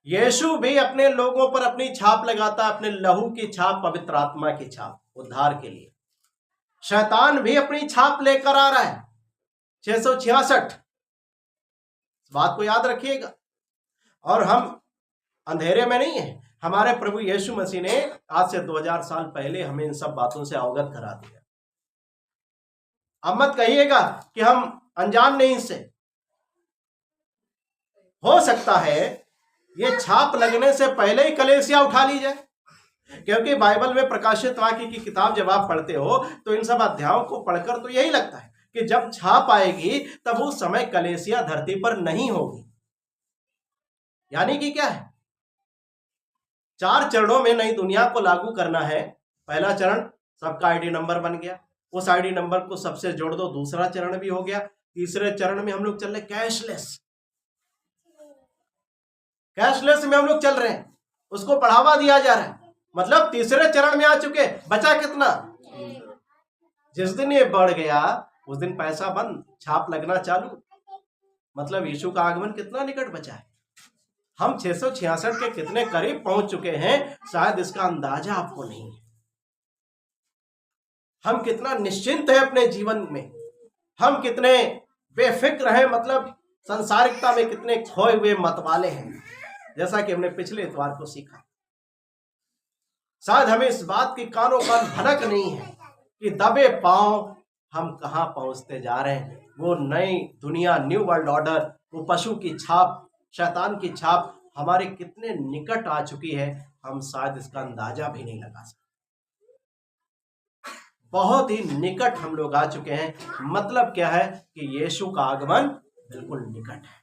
यीशु भी अपने लोगों पर अपनी छाप लगाता है, अपने लहू की छाप, पवित्र आत्मा की छाप, उद्धार के लिए। शैतान भी अपनी छाप लेकर आ रहा है, 666। बात को याद रखिएगा। और हम अंधेरे में नहीं है, हमारे प्रभु यीशु मसीह ने आज से 2000 साल पहले हमें इन सब बातों से अवगत करा दिया। अब मत कहिएगा कि हम अनजान नहीं इससे। हो सकता है ये छाप लगने से पहले ही कलेसिया उठा ली जाए, क्योंकि बाइबल में प्रकाशित वाक्य की किताब जब आप पढ़ते हो तो इन सब अध्यायों को पढ़कर तो यही लगता है कि जब छाप आएगी तब उस समय कलेसिया धरती पर नहीं होगी। यानी कि क्या है? 4 चरणों में नई दुनिया को लागू करना है। पहला चरण, सबका ID नंबर बन गया, उस ID नंबर को सबसे जोड़ दो, दूसरा चरण भी हो गया। तीसरे चरण में हम लोग चल रहे कैशलेस में हम लोग चल रहे हैं, उसको बढ़ावा दिया जा रहा है। मतलब तीसरे चरण में आ चुके, बचा कितना? जिस दिन ये बढ़ गया उस दिन पैसा बंद, छाप लगना चालू। मतलब यीशु का आगमन कितना निकट बचा है। हम 666 के कितने करीब पहुंच चुके हैं, शायद इसका अंदाजा आपको नहीं है। हम कितना निश्चिंत है अपने जीवन में, हम कितने बेफिक्र हैं, मतलब संसारिकता में कितने खोए हुए मतवाले हैं, जैसा कि हमने पिछले इतवार को सीखा। शायद हमें इस बात की कानों कान भनक नहीं है कि दबे पांव हम कहां पहुंचते जा रहे हैं। वो नई दुनिया, न्यू वर्ल्ड ऑर्डर, वो पशु की छाप, शैतान की छाप हमारे कितने निकट आ चुकी है, हम शायद इसका अंदाजा भी नहीं लगा सकते। बहुत ही निकट हम लोग आ चुके हैं। मतलब क्या है कि यीशु का आगमन बिल्कुल निकट है।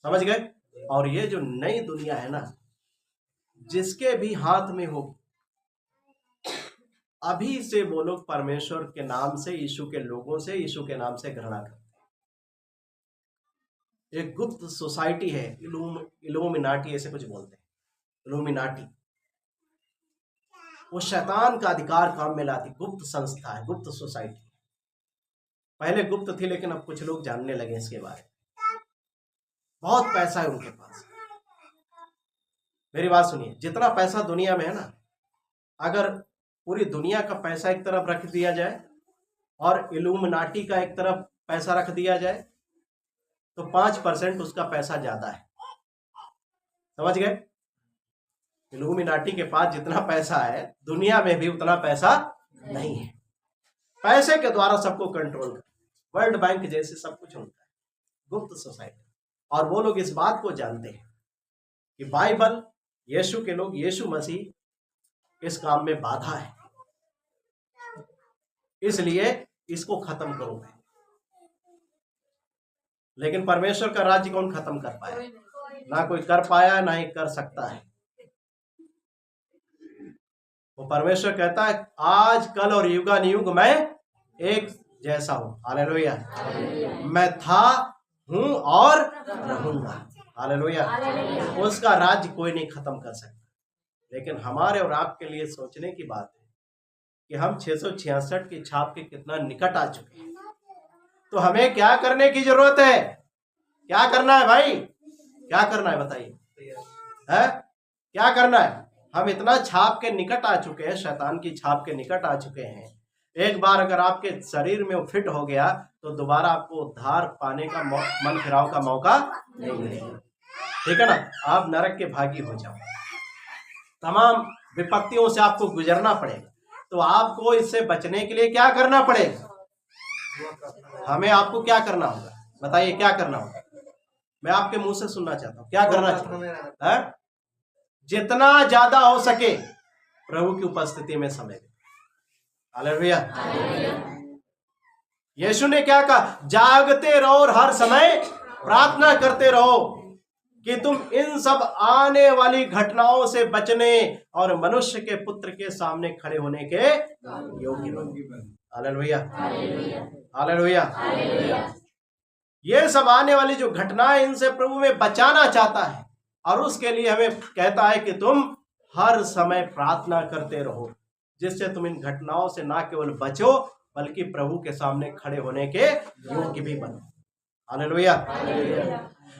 समझ गए? और ये जो नई दुनिया है ना, जिसके भी हाथ में हो, अभी से वो लोग परमेश्वर के नाम से, यीशु के लोगों से, यीशु के नाम से घृणा करते हैं। एक गुप्त सोसाइटी है, इल्यूमिनाटी ऐसे कुछ बोलते हैं, इल्यूमिनाटी। वो शैतान का अधिकार काम में लाती गुप्त संस्था है, गुप्त सोसाइटी। पहले गुप्त थी लेकिन अब कुछ लोग जानने लगे इसके बारे में। बहुत पैसा है उनके पास। मेरी बात सुनिए, जितना पैसा दुनिया में है ना, अगर पूरी दुनिया का पैसा एक तरफ रख दिया जाए और इल्यूमिनाटी का एक तरफ पैसा रख दिया जाए तो 5% उसका पैसा ज्यादा है। समझ गए? इल्यूमिनाटी के पास जितना पैसा है दुनिया में भी उतना पैसा नहीं है। पैसे के द्वारा सबको कंट्रोल कर, वर्ल्ड बैंक जैसे सब कुछ उनका है, गुप्त सोसाइटी। और वो लोग इस बात को जानते हैं कि बाइबल, यीशु के लोग, यीशु मसीह इस काम में बाधा है, इसलिए इसको खत्म करो। लेकिन परमेश्वर का राज्य कौन खत्म कर पाया? ना कोई कर पाया, ना ही कर सकता है। वो परमेश्वर कहता है आज, कल और युगानुयुग मैं एक जैसा हूं। हालेलुया। मैं था, हूं और रहूंगा। हालेलुया। उसका राज्य कोई नहीं खत्म कर सकता। लेकिन हमारे और आपके लिए सोचने की बात है कि हम 666 की छाप के कितना निकट आ चुके हैं। तो हमें क्या करने की जरूरत है? क्या करना है भाई? क्या करना है बताइए? है क्या करना है? हम इतना छाप के निकट आ चुके हैं, शैतान की छाप के निकट आ चुके हैं। एक बार अगर आपके शरीर में वो फिट हो गया तो दोबारा आपको उद्धार पाने का मन फिराव का मौका नहीं मिलेगा। ठीक है ना? आप नरक के भागी हो जाओ, तमाम विपत्तियों से आपको गुजरना पड़ेगा। तो आपको इससे बचने के लिए क्या करना पड़ेगा? हमें आपको क्या करना होगा? बताइए क्या करना होगा? मैं आपके मुंह से सुनना चाहता हूँ, क्या करना चाहिए? जितना ज्यादा हो सके प्रभु की उपस्थिति में समय दें। हालेलुया। यीशु ने क्या कहा? जागते रहो और हर समय प्रार्थना करते रहो कि तुम इन सब आने वाली घटनाओं से बचने और मनुष्य के पुत्र के सामने खड़े होने के योग्य बनो। हालेलुया। हालेलुया। ये सब आने वाली जो घटनाएं, इनसे प्रभु में बचाना चाहता है और उसके लिए हमें कहता है कि तुम हर समय प्रार्थना करते रहो, जिससे तुम इन घटनाओं से ना केवल बचो बल्कि प्रभु के सामने खड़े होने के योग्य भी बनो। हालेलुया।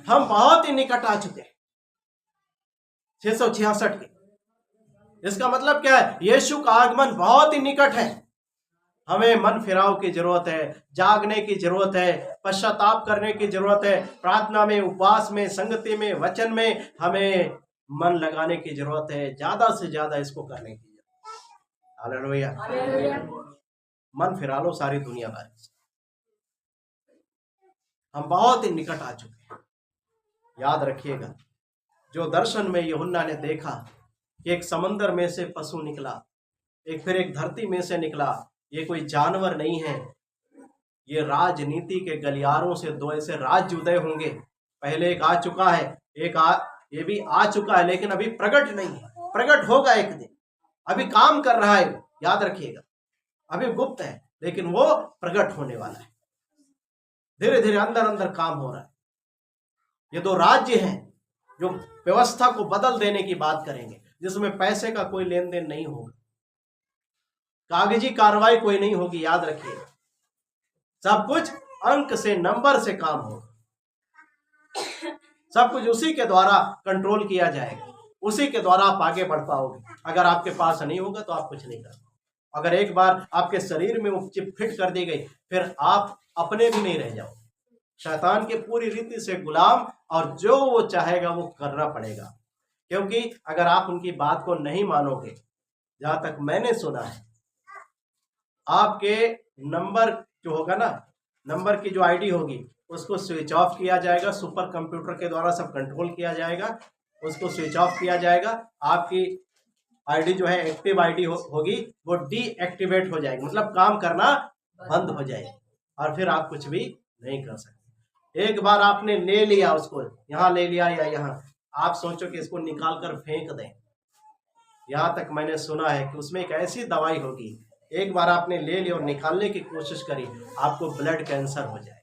हम बहुत ही निकट आ चुके हैं 666 के। इसका मतलब क्या है? यीशु का आगमन बहुत ही निकट है। हमें मन फिराव की जरूरत है, जागने की जरूरत है, पश्चाताप करने की जरूरत है, प्रार्थना में, उपवास में, संगति में, वचन में हमें मन लगाने की जरूरत है, ज्यादा से ज्यादा इसको करने की जरूरत है। हालेलुया। मन फिरा लो सारी दुनियादारी से। हम बहुत ही निकट आ चुके हैं। याद रखिएगा, जो दर्शन में यूहन्ना ने देखा कि एक समंदर में से पशु निकला, फिर एक धरती में से निकला। ये कोई जानवर नहीं है, ये राजनीति के गलियारों से दो ऐसे राज्य उदय होंगे। पहले एक आ चुका है, ये भी आ चुका है, लेकिन अभी प्रकट नहीं है। प्रकट होगा एक दिन, अभी काम कर रहा है। याद रखिएगा, अभी गुप्त है लेकिन वो प्रकट होने वाला है। धीरे धीरे अंदर अंदर काम हो रहा है। ये दो राज्य हैं जो व्यवस्था को बदल देने की बात करेंगे, जिसमें पैसे का कोई लेन देन नहीं होगा, कागजी कार्रवाई कोई नहीं होगी। याद रखिएगा, सब कुछ अंक से, नंबर से काम होगा। सब कुछ उसी के द्वारा कंट्रोल किया जाएगा, उसी के द्वारा आप आगे बढ़ पाओगे। अगर आपके पास नहीं होगा तो आप कुछ नहीं कर पाओगे। अगर एक बार आपके शरीर में वो चिप फिट कर दी गई, फिर आप अपने भी नहीं रह जाओगे। शैतान के पूरी रीति से गुलाम, और जो वो चाहेगा वो करना पड़ेगा। क्योंकि अगर आप उनकी बात को नहीं मानोगे, जहां तक मैंने सुना है, आपके नंबर जो होगा ना, नंबर की जो आईडी होगी उसको स्विच ऑफ किया जाएगा। सुपर कंप्यूटर के द्वारा सब कंट्रोल किया जाएगा, उसको स्विच ऑफ किया जाएगा। आपकी आईडी जो है एक्टिव आईडी होगी, वो डीएक्टिवेट हो जाएगी, मतलब काम करना बंद हो जाएगी, और फिर आप कुछ भी नहीं कर सकते। एक बार आपने ले लिया उसको, यहाँ ले लिया या यहाँ, आप सोचो कि इसको निकाल कर फेंक दें। यहाँ तक मैंने सुना है कि उसमें एक ऐसी दवाई होगी, एक बार आपने ले ली और निकालने की कोशिश करी, आपको ब्लड कैंसर हो जाए।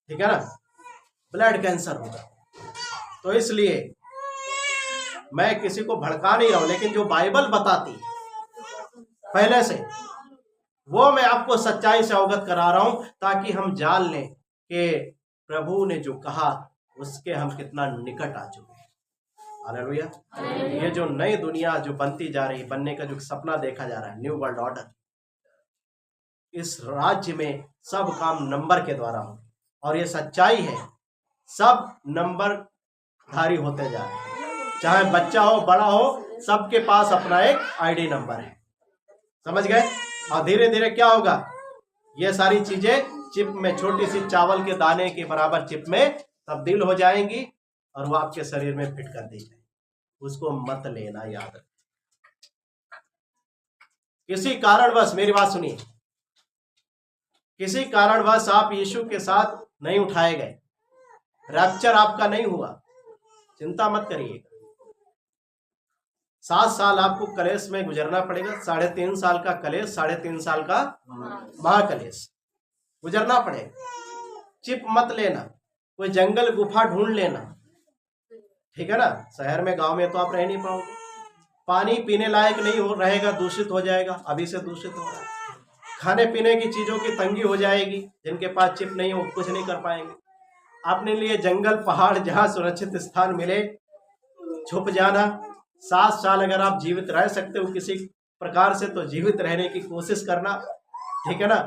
ठीक है ना, ब्लड कैंसर होगा। तो इसलिए मैं किसी को भड़का नहीं रहा हूं, लेकिन जो बाइबल बताती है पहले से, वो मैं आपको सच्चाई से अवगत करा रहा हूं, ताकि हम जान लें कि प्रभु ने जो कहा उसके हम कितना निकट आ चुके हैं। हालेलुया। ये जो नई दुनिया जो बनती जा रही, बनने का जो सपना देखा जा रहा है, न्यू वर्ल्ड ऑर्डर, इस राज्य में सब काम नंबर के द्वारा हो, और ये सच्चाई है, सब नंबरधारी होते जा रहे हैं, चाहे बच्चा हो बड़ा हो, सबके पास अपना एक आईडी नंबर है। समझ गए? और धीरे धीरे क्या होगा, ये सारी चीजें चिप में, छोटी सी चावल के दाने के बराबर चिप में तब्दील हो जाएंगी, और वो आपके शरीर में फिट कर दी जाएगी। उसको मत लेना, याद रखें। किसी कारणवश, मेरी बात सुनिए, किसी कारणवश आप यीशु के साथ नहीं उठाए गए, रैप्चर आपका नहीं हुआ, चिंता मत करिएगा। 7 साल आपको कलेश में गुजरना पड़ेगा, 3.5 साल का कलेश, 3.5 साल का महाकलेश गुजरना पड़ेगा। चिप मत लेना, कोई जंगल गुफा ढूंढ लेना, ठीक है ना। शहर में, गांव में तो आप रह नहीं पाओगे। पानी पीने लायक नहीं हो रहेगा, दूषित हो जाएगा, अभी से दूषित हो रहा है। खाने पीने की चीजों की तंगी हो जाएगी, जिनके पास चिप नहीं हो कुछ नहीं कर पाएंगे। अपने लिए जंगल पहाड़, जहां सुरक्षित स्थान मिले, छुप जाना। 7 साल अगर आप जीवित रह सकते हो किसी प्रकार से, तो जीवित रहने की कोशिश करना, ठीक है ना।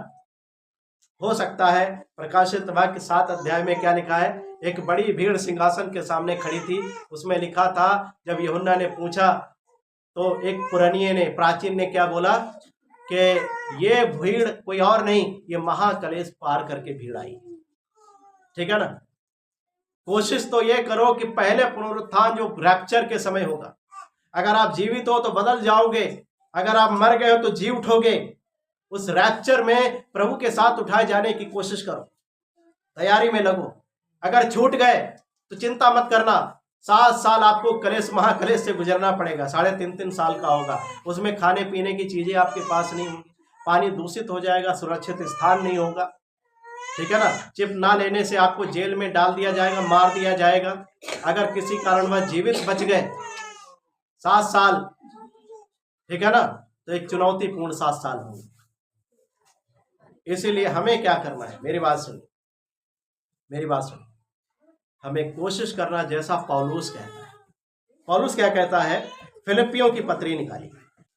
हो सकता है, प्रकाशित वाक्य 7 अध्याय में क्या लिखा है, एक बड़ी भीड़ सिंहासन के सामने खड़ी थी, उसमें लिखा था, जब यूहन्ना ने पूछा तो एक पुरानिये ने, प्राचीन ने क्या बोला कि ये भीड़ कोई और नहीं, ये महाकलेश पार करके भीड़ आई, ठीक है ना। कोशिश तो ये करो कि पहले पुनरुत्थान जो रैप्चर के समय होगा, अगर आप जीवित हो तो बदल जाओगे, अगर आप मर गए हो तो जी उठोगे। उस रैप्चर में प्रभु के साथ उठाए जाने की कोशिश करो, तैयारी में लगो। अगर छूट गए तो चिंता मत करना, 7 साल आपको कलेश, महाकलेश से गुजरना पड़ेगा, 3.5 साल का होगा। उसमें खाने पीने की चीजें आपके पास नहीं होंगी, पानी दूषित हो जाएगा, सुरक्षित स्थान नहीं होगा, ठीक है ना। चिप ना लेने से आपको जेल में डाल दिया जाएगा, मार दिया जाएगा। अगर किसी कारणवश जीवित बच गए 7 साल, ठीक है ना, तो एक चुनौतीपूर्ण 7 साल होंगे। इसीलिए हमें क्या करना है, मेरी बात सुनिए, मेरी बात सुनिए, हमें कोशिश करना जैसा पौलुस कहता है। पौलुस क्या कहता है, फिलिपियों की पत्री निकाली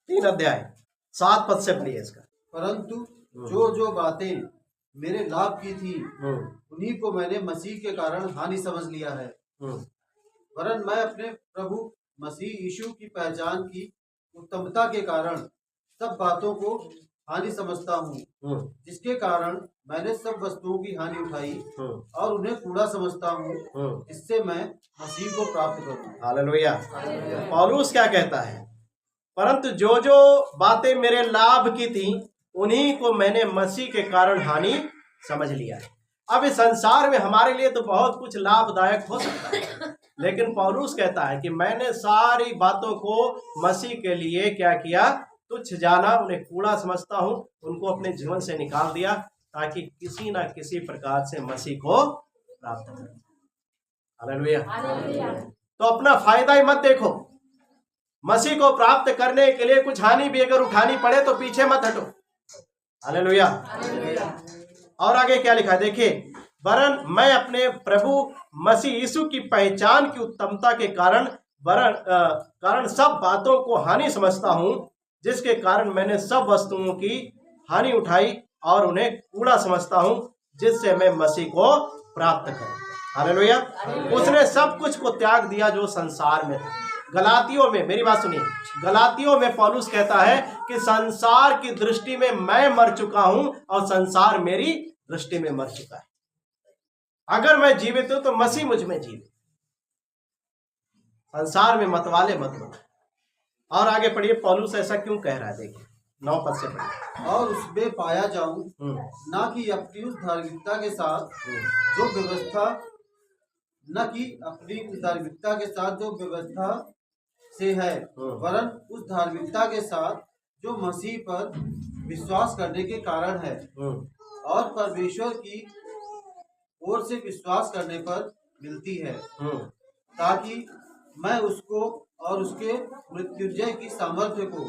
3 अध्याय 7 पद से पढ़िए इसका। परंतु जो जो बातें मेरे लाभ की थी, उन्हीं को मैंने मसीह के कारण हानि समझ लिया है। वरन मैं अपने प्रभु मसीह यीशु की पहचान की उत्तमता के कारण सब बातों को हानि समझता हूँ, जिसके कारण मैंने सब वस्तुओं की हानि उठाई और उन्हें कूड़ा समझता हूँ, इससे मैं मसीह को प्राप्त करूँ। हालेलुया। पौलुस क्या कहता है, परंतु जो जो बातें मेरे लाभ की थी, उन्हीं को मैंने मसीह के कारण हानि समझ लिया है। अब इस संसार में हमारे लिए तो बहुत कुछ लाभदायक हो सकता है, लेकिन पौलुस कहता है कि मैंने सारी बातों को मसीह के लिए क्या किया, तुच्छ जाना, उन्हें कूड़ा समझता हूँ, उनको अपने जीवन से निकाल दिया, ताकि किसी ना किसी प्रकार से मसीह को प्राप्त करें। हालेलुया। तो अपना फायदा ही मत देखो, मसीह को प्राप्त करने के लिए कुछ हानि भी अगर उठानी पड़े तो पीछे मत हटो। हालेलुया। और आगे क्या लिखा है देखिए, वरन मैं अपने प्रभु मसीह यीशु की पहचान की उत्तमता के कारण सब बातों को हानि समझता हूँ, जिसके कारण मैंने सब वस्तुओं की हानि उठाई और उन्हें कूड़ा समझता हूँ, जिससे मैं मसीह को प्राप्त करूं। हालेलुया। उसने सब कुछ को त्याग दिया जो संसार में था। गलातियों में, मेरी बात सुनिए, गलातियों में पौलुस कहता है कि संसार की दृष्टि में मैं मर चुका हूं और संसार मेरी दृष्टि में मर चुका है। अगर मैं जीवित हूं तो मसीह मुझ में जीवित। संसार में मतवाले मत बनो। और आगे पढ़िए, पौलुस ऐसा क्यों कह रहा है, देखिए 9 पद से पढ़िए। और उसमें पाया जाऊं, ना कि अपनी उस धार्मिकता के साथ जो व्यवस्था, न कि अपनी धार्मिकता के साथ जो व्यवस्था से है, वरन उस धार्मिकता के साथ जो मसीह पर विश्वास करने के कारण है और परमेश्वर की ओर से विश्वास करने पर मिलती है, ताकि मैं उसको और उसके मृत्युंजय की सामर्थ्य को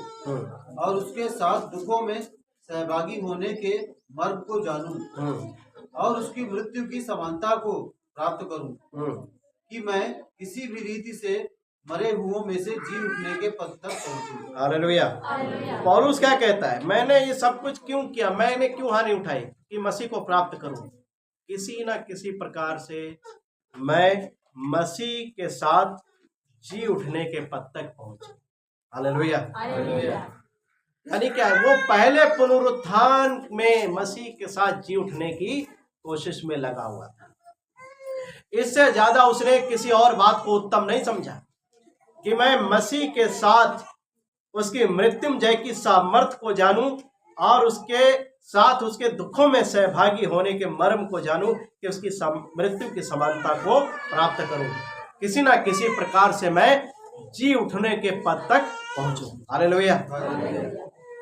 और उसके साथ दुखों में सहभागी होने के मर्म को जानूं और उसकी मृत्यु की समानता को प्राप्त करूं, कि मैं किसी भी रीति से मरे हुओं में से जी उठने के पद तक पहुंचूं। हालेलुया। पौलुस क्या कहता है? मैंने ये सब कुछ क्यों किया, मैंने क्यों हानि उठाई? कि मसीह को प्राप्त करूं। किसी ना किसी प्रकार से मैं मसीह के साथ जी उठने के पद तक पहुंचूं। हालेलुया। यानी क्या है? वो पहले पुनरुत्थान में मसीह के साथ जी उठने की कोशिश में लगा हुआ था। इससे ज्यादा उसने किसी और बात को उत्तम नहीं समझा कि मैं मसीह के साथ उसकी मृत्युंजय की सामर्थ्य को जानूं और उसके साथ उसके दुखों में सहभागी होने के मर्म को जानूं, कि उसकी मृत्यु की समानता को प्राप्त करूं। किसी ना किसी प्रकार से मैं जी उठने के पद तक पहुंचूं। हालेलुया।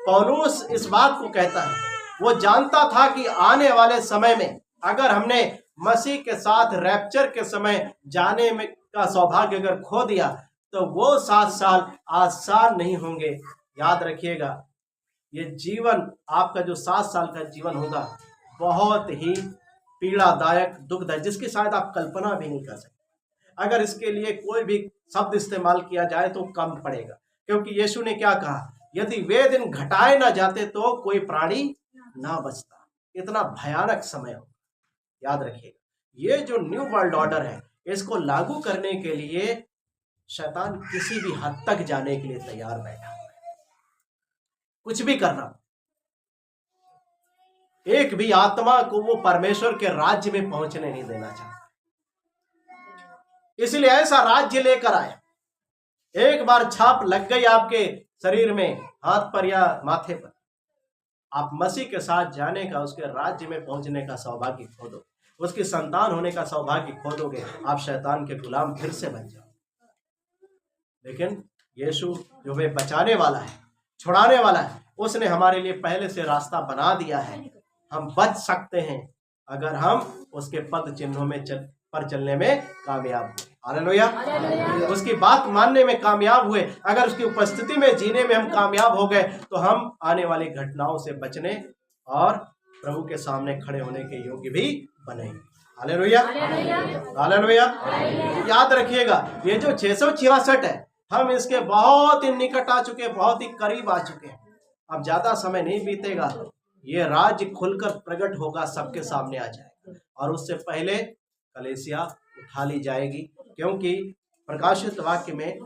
पौलुस इस बात को कहता है, वो जानता था कि आने वाले समय में अगर हमने मसीह के साथ रैप्चर के समय जाने में का सौभाग्य अगर खो दिया तो वो 7 साल आसान नहीं होंगे। याद रखिएगा, ये जीवन आपका जो 7 साल का जीवन होगा बहुत ही पीड़ादायक, दुखदायक, जिसकी शायद आप कल्पना भी नहीं कर सकते। अगर इसके लिए कोई भी शब्द इस्तेमाल किया जाए तो कम पड़ेगा, क्योंकि यीशु ने क्या कहा? यदि वे दिन घटाए ना जाते तो कोई प्राणी ना बचता। इतना भयानक समय हो। याद रखिएगा, ये जो न्यू वर्ल्ड ऑर्डर है, इसको लागू करने के लिए शैतान किसी भी हद तक जाने के लिए तैयार बैठा हुआ है। कुछ भी करना, एक भी आत्मा को वो परमेश्वर के राज्य में पहुंचने नहीं देना चाहता। इसलिए ऐसा राज्य लेकर आया। एक बार छाप लग गई आपके शरीर में, हाथ पर या माथे पर, आप मसीह के साथ जाने का, उसके राज्य में पहुंचने का सौभाग्य खो दो, उसकी संतान होने का सौभाग्य खो दोगे, आप शैतान के गुलाम फिर से बन जाओ। लेकिन यीशु जो वे बचाने वाला है, छुड़ाने वाला है, उसने हमारे लिए पहले से रास्ता बना दिया है। हम बच सकते हैं अगर हम उसके पद चिन्हों में पर चलने में कामयाब हुए। हालेलुया। उसकी बात मानने में कामयाब हुए, अगर उसकी उपस्थिति में जीने में हम कामयाब हो गए तो हम आने वाली घटनाओं से बचने और प्रभु के सामने खड़े होने के योग्य भी बनेंगे। हालेलुया। हालेलुया। याद रखिएगा, ये जो 666 है, हम इसके बहुत ही निकट आ चुके हैं, बहुत ही करीब आ चुके हैं। अब ज्यादा समय नहीं बीतेगा, ये राज्य खुलकर प्रकट होगा, सबके सामने आ जाएगा, और उससे पहले कलीसिया उठा ली जाएगी। क्योंकि प्रकाशित वाक्य में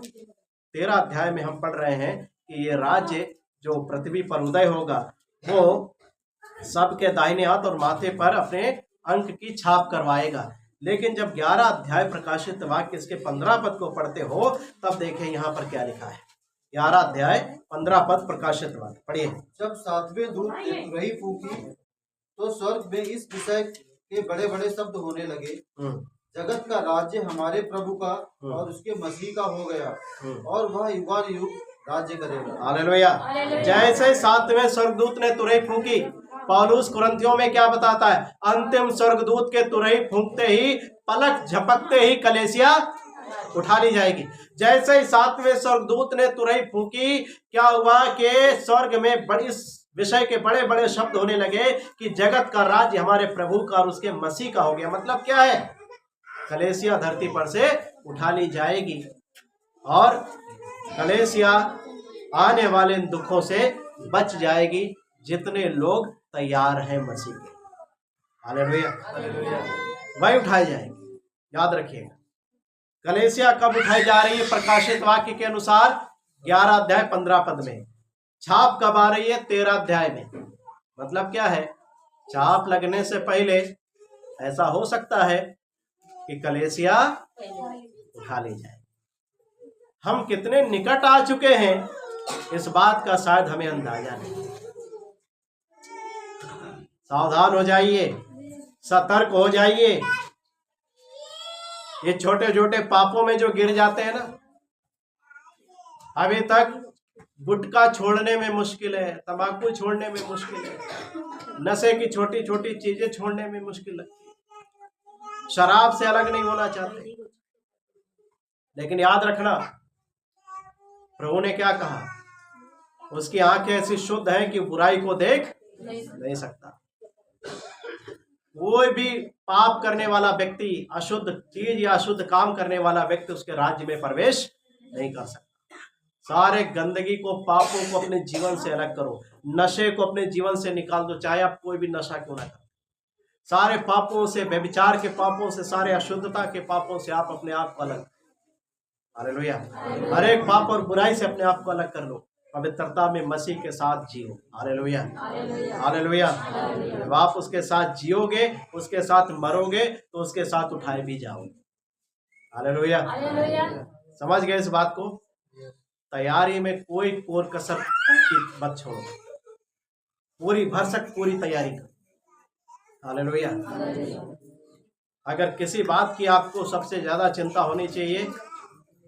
13 अध्याय में हम पढ़ रहे हैं कि ये राज्य जो पृथ्वी पर उदय होगा वो सबके दाहिने हाथ और माथे पर अपने अंक की छाप करवाएगा। लेकिन जब 11 अध्याय प्रकाशित वाक्य इसके 15 पद को पढ़ते हो तब देखें यहाँ पर क्या लिखा है। 11 अध्याय 15 पद प्रकाशित वाक्य पढ़िए। जब 7वें दूत ने तुरही फूंकी तो स्वर्ग में इस विषय के बड़े बड़े शब्द होने लगे, जगत का राज्य हमारे प्रभु का और उसके मसीह का हो गया, और वह युगानुयुग राज्य करेगा। हालेलुया। जैसे 7वें स्वर्गदूत ने तुरही फूंकी, पौलुस कुरिन्थियों में क्या बताता है? अंतिम स्वर्गदूत के तुरही फूंकते ही, पलक झपकते ही कलीसिया उठा ली जाएगी। जैसे ही 7वें स्वर्गदूत ने तुरही फूंकी, क्या हुआ कि स्वर्ग में बड़ी विषय के बड़े बड़े शब्द होने लगे कि जगत का राज्य हमारे प्रभु का और उसके मसीह का हो गया। मतलब क्या है? कलीसिया धरती पर से उठा ली जाएगी और कलीसिया आने वाले दुखों से बच जाएगी जितने लोग तैयार हैं मसीह के। हालेलुया। वही उठाई जाएगी। याद रखिएगा, कलीसिया कब उठाई जा रही है? प्रकाशित वाक्य के अनुसार 11 अध्याय 15 पद में। छाप कब आ रही है? 13 अध्याय में। मतलब क्या है? छाप लगने से पहले ऐसा हो सकता है कि कलीसिया उठा ली जाए। हम कितने निकट आ चुके हैं इस बात का शायद हमें अंदाजा नहीं। सावधान हो जाइए, सतर्क हो जाइए। ये छोटे छोटे पापों में जो गिर जाते हैं ना, अभी तक गुटखा छोड़ने में मुश्किल है, तंबाकू छोड़ने में मुश्किल है, नशे की छोटी छोटी चीजें छोड़ने में मुश्किल लगती है, शराब से अलग नहीं होना चाहते। लेकिन याद रखना, प्रभु ने क्या कहा, उसकी आंखें ऐसी शुद्ध हैं कि बुराई को देख नहीं सकता। कोई भी पाप करने वाला व्यक्ति, अशुद्ध चीज या अशुद्ध काम करने वाला व्यक्ति उसके राज्य में प्रवेश नहीं कर सकता। सारे गंदगी को, पापों को अपने जीवन से अलग करो। नशे को अपने जीवन से निकाल दो, चाहे आप कोई भी नशा क्यों ना करो। सारे पापों से, व्यभिचार के पापों से, सारे अशुद्धता के पापों से आप अपने आप को अलग, हालेलुया, हर एक पाप और बुराई से अपने आप को अलग कर लो। पवित्रता में मसीह के साथ जियो, हालेलुया, हालेलुया। जब आप उसके साथ जियोगे, उसके साथ मरोगे, तो उसके साथ उठाए भी जाओगे, हालेलुया। समझ गए इस बात को? तैयारी में कोई कोर कसर मत छोड़ो, पूरी भरसक पूरी तैयारी करो, हालेलुया। अगर किसी बात की आपको सबसे ज्यादा चिंता होनी चाहिए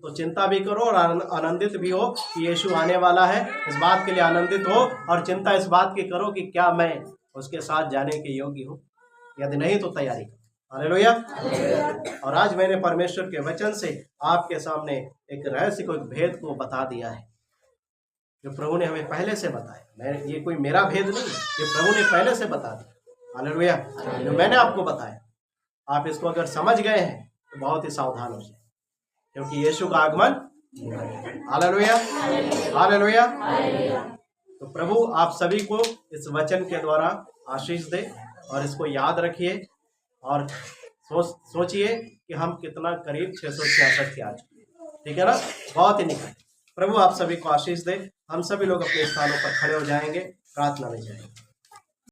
तो चिंता भी करो और आनंदित भी हो कि यीशु आने वाला है। इस बात के लिए आनंदित हो और चिंता इस बात की करो कि क्या मैं उसके साथ जाने के योग्य हूँ। यदि नहीं तो तैयारी करो, हालेलुया। और आज मैंने परमेश्वर के वचन से आपके सामने एक रहस्य को, एक भेद को बता दिया है जो प्रभु ने हमें पहले से बताया। ये कोई मेरा भेद नहीं, ये प्रभु ने पहले से बता दिया, हालेलुया। जो मैंने आपको बताया, आप इसको अगर समझ गए हैं तो बहुत ही सावधान हो जाए, क्योंकि यीशु का आगमन, हालेलुया, हालेलुया। तो प्रभु आप सभी को इस वचन के द्वारा आशीष दे और इसको याद रखिए और सोचिए कि हम कितना करीब 666 के आ चुके, ठीक है ना, बहुत ही निकट। प्रभु आप सभी को आशीष दे। हम सभी लोग अपने स्थानों पर खड़े हो जाएंगे, प्रार्थना में जाएंगे।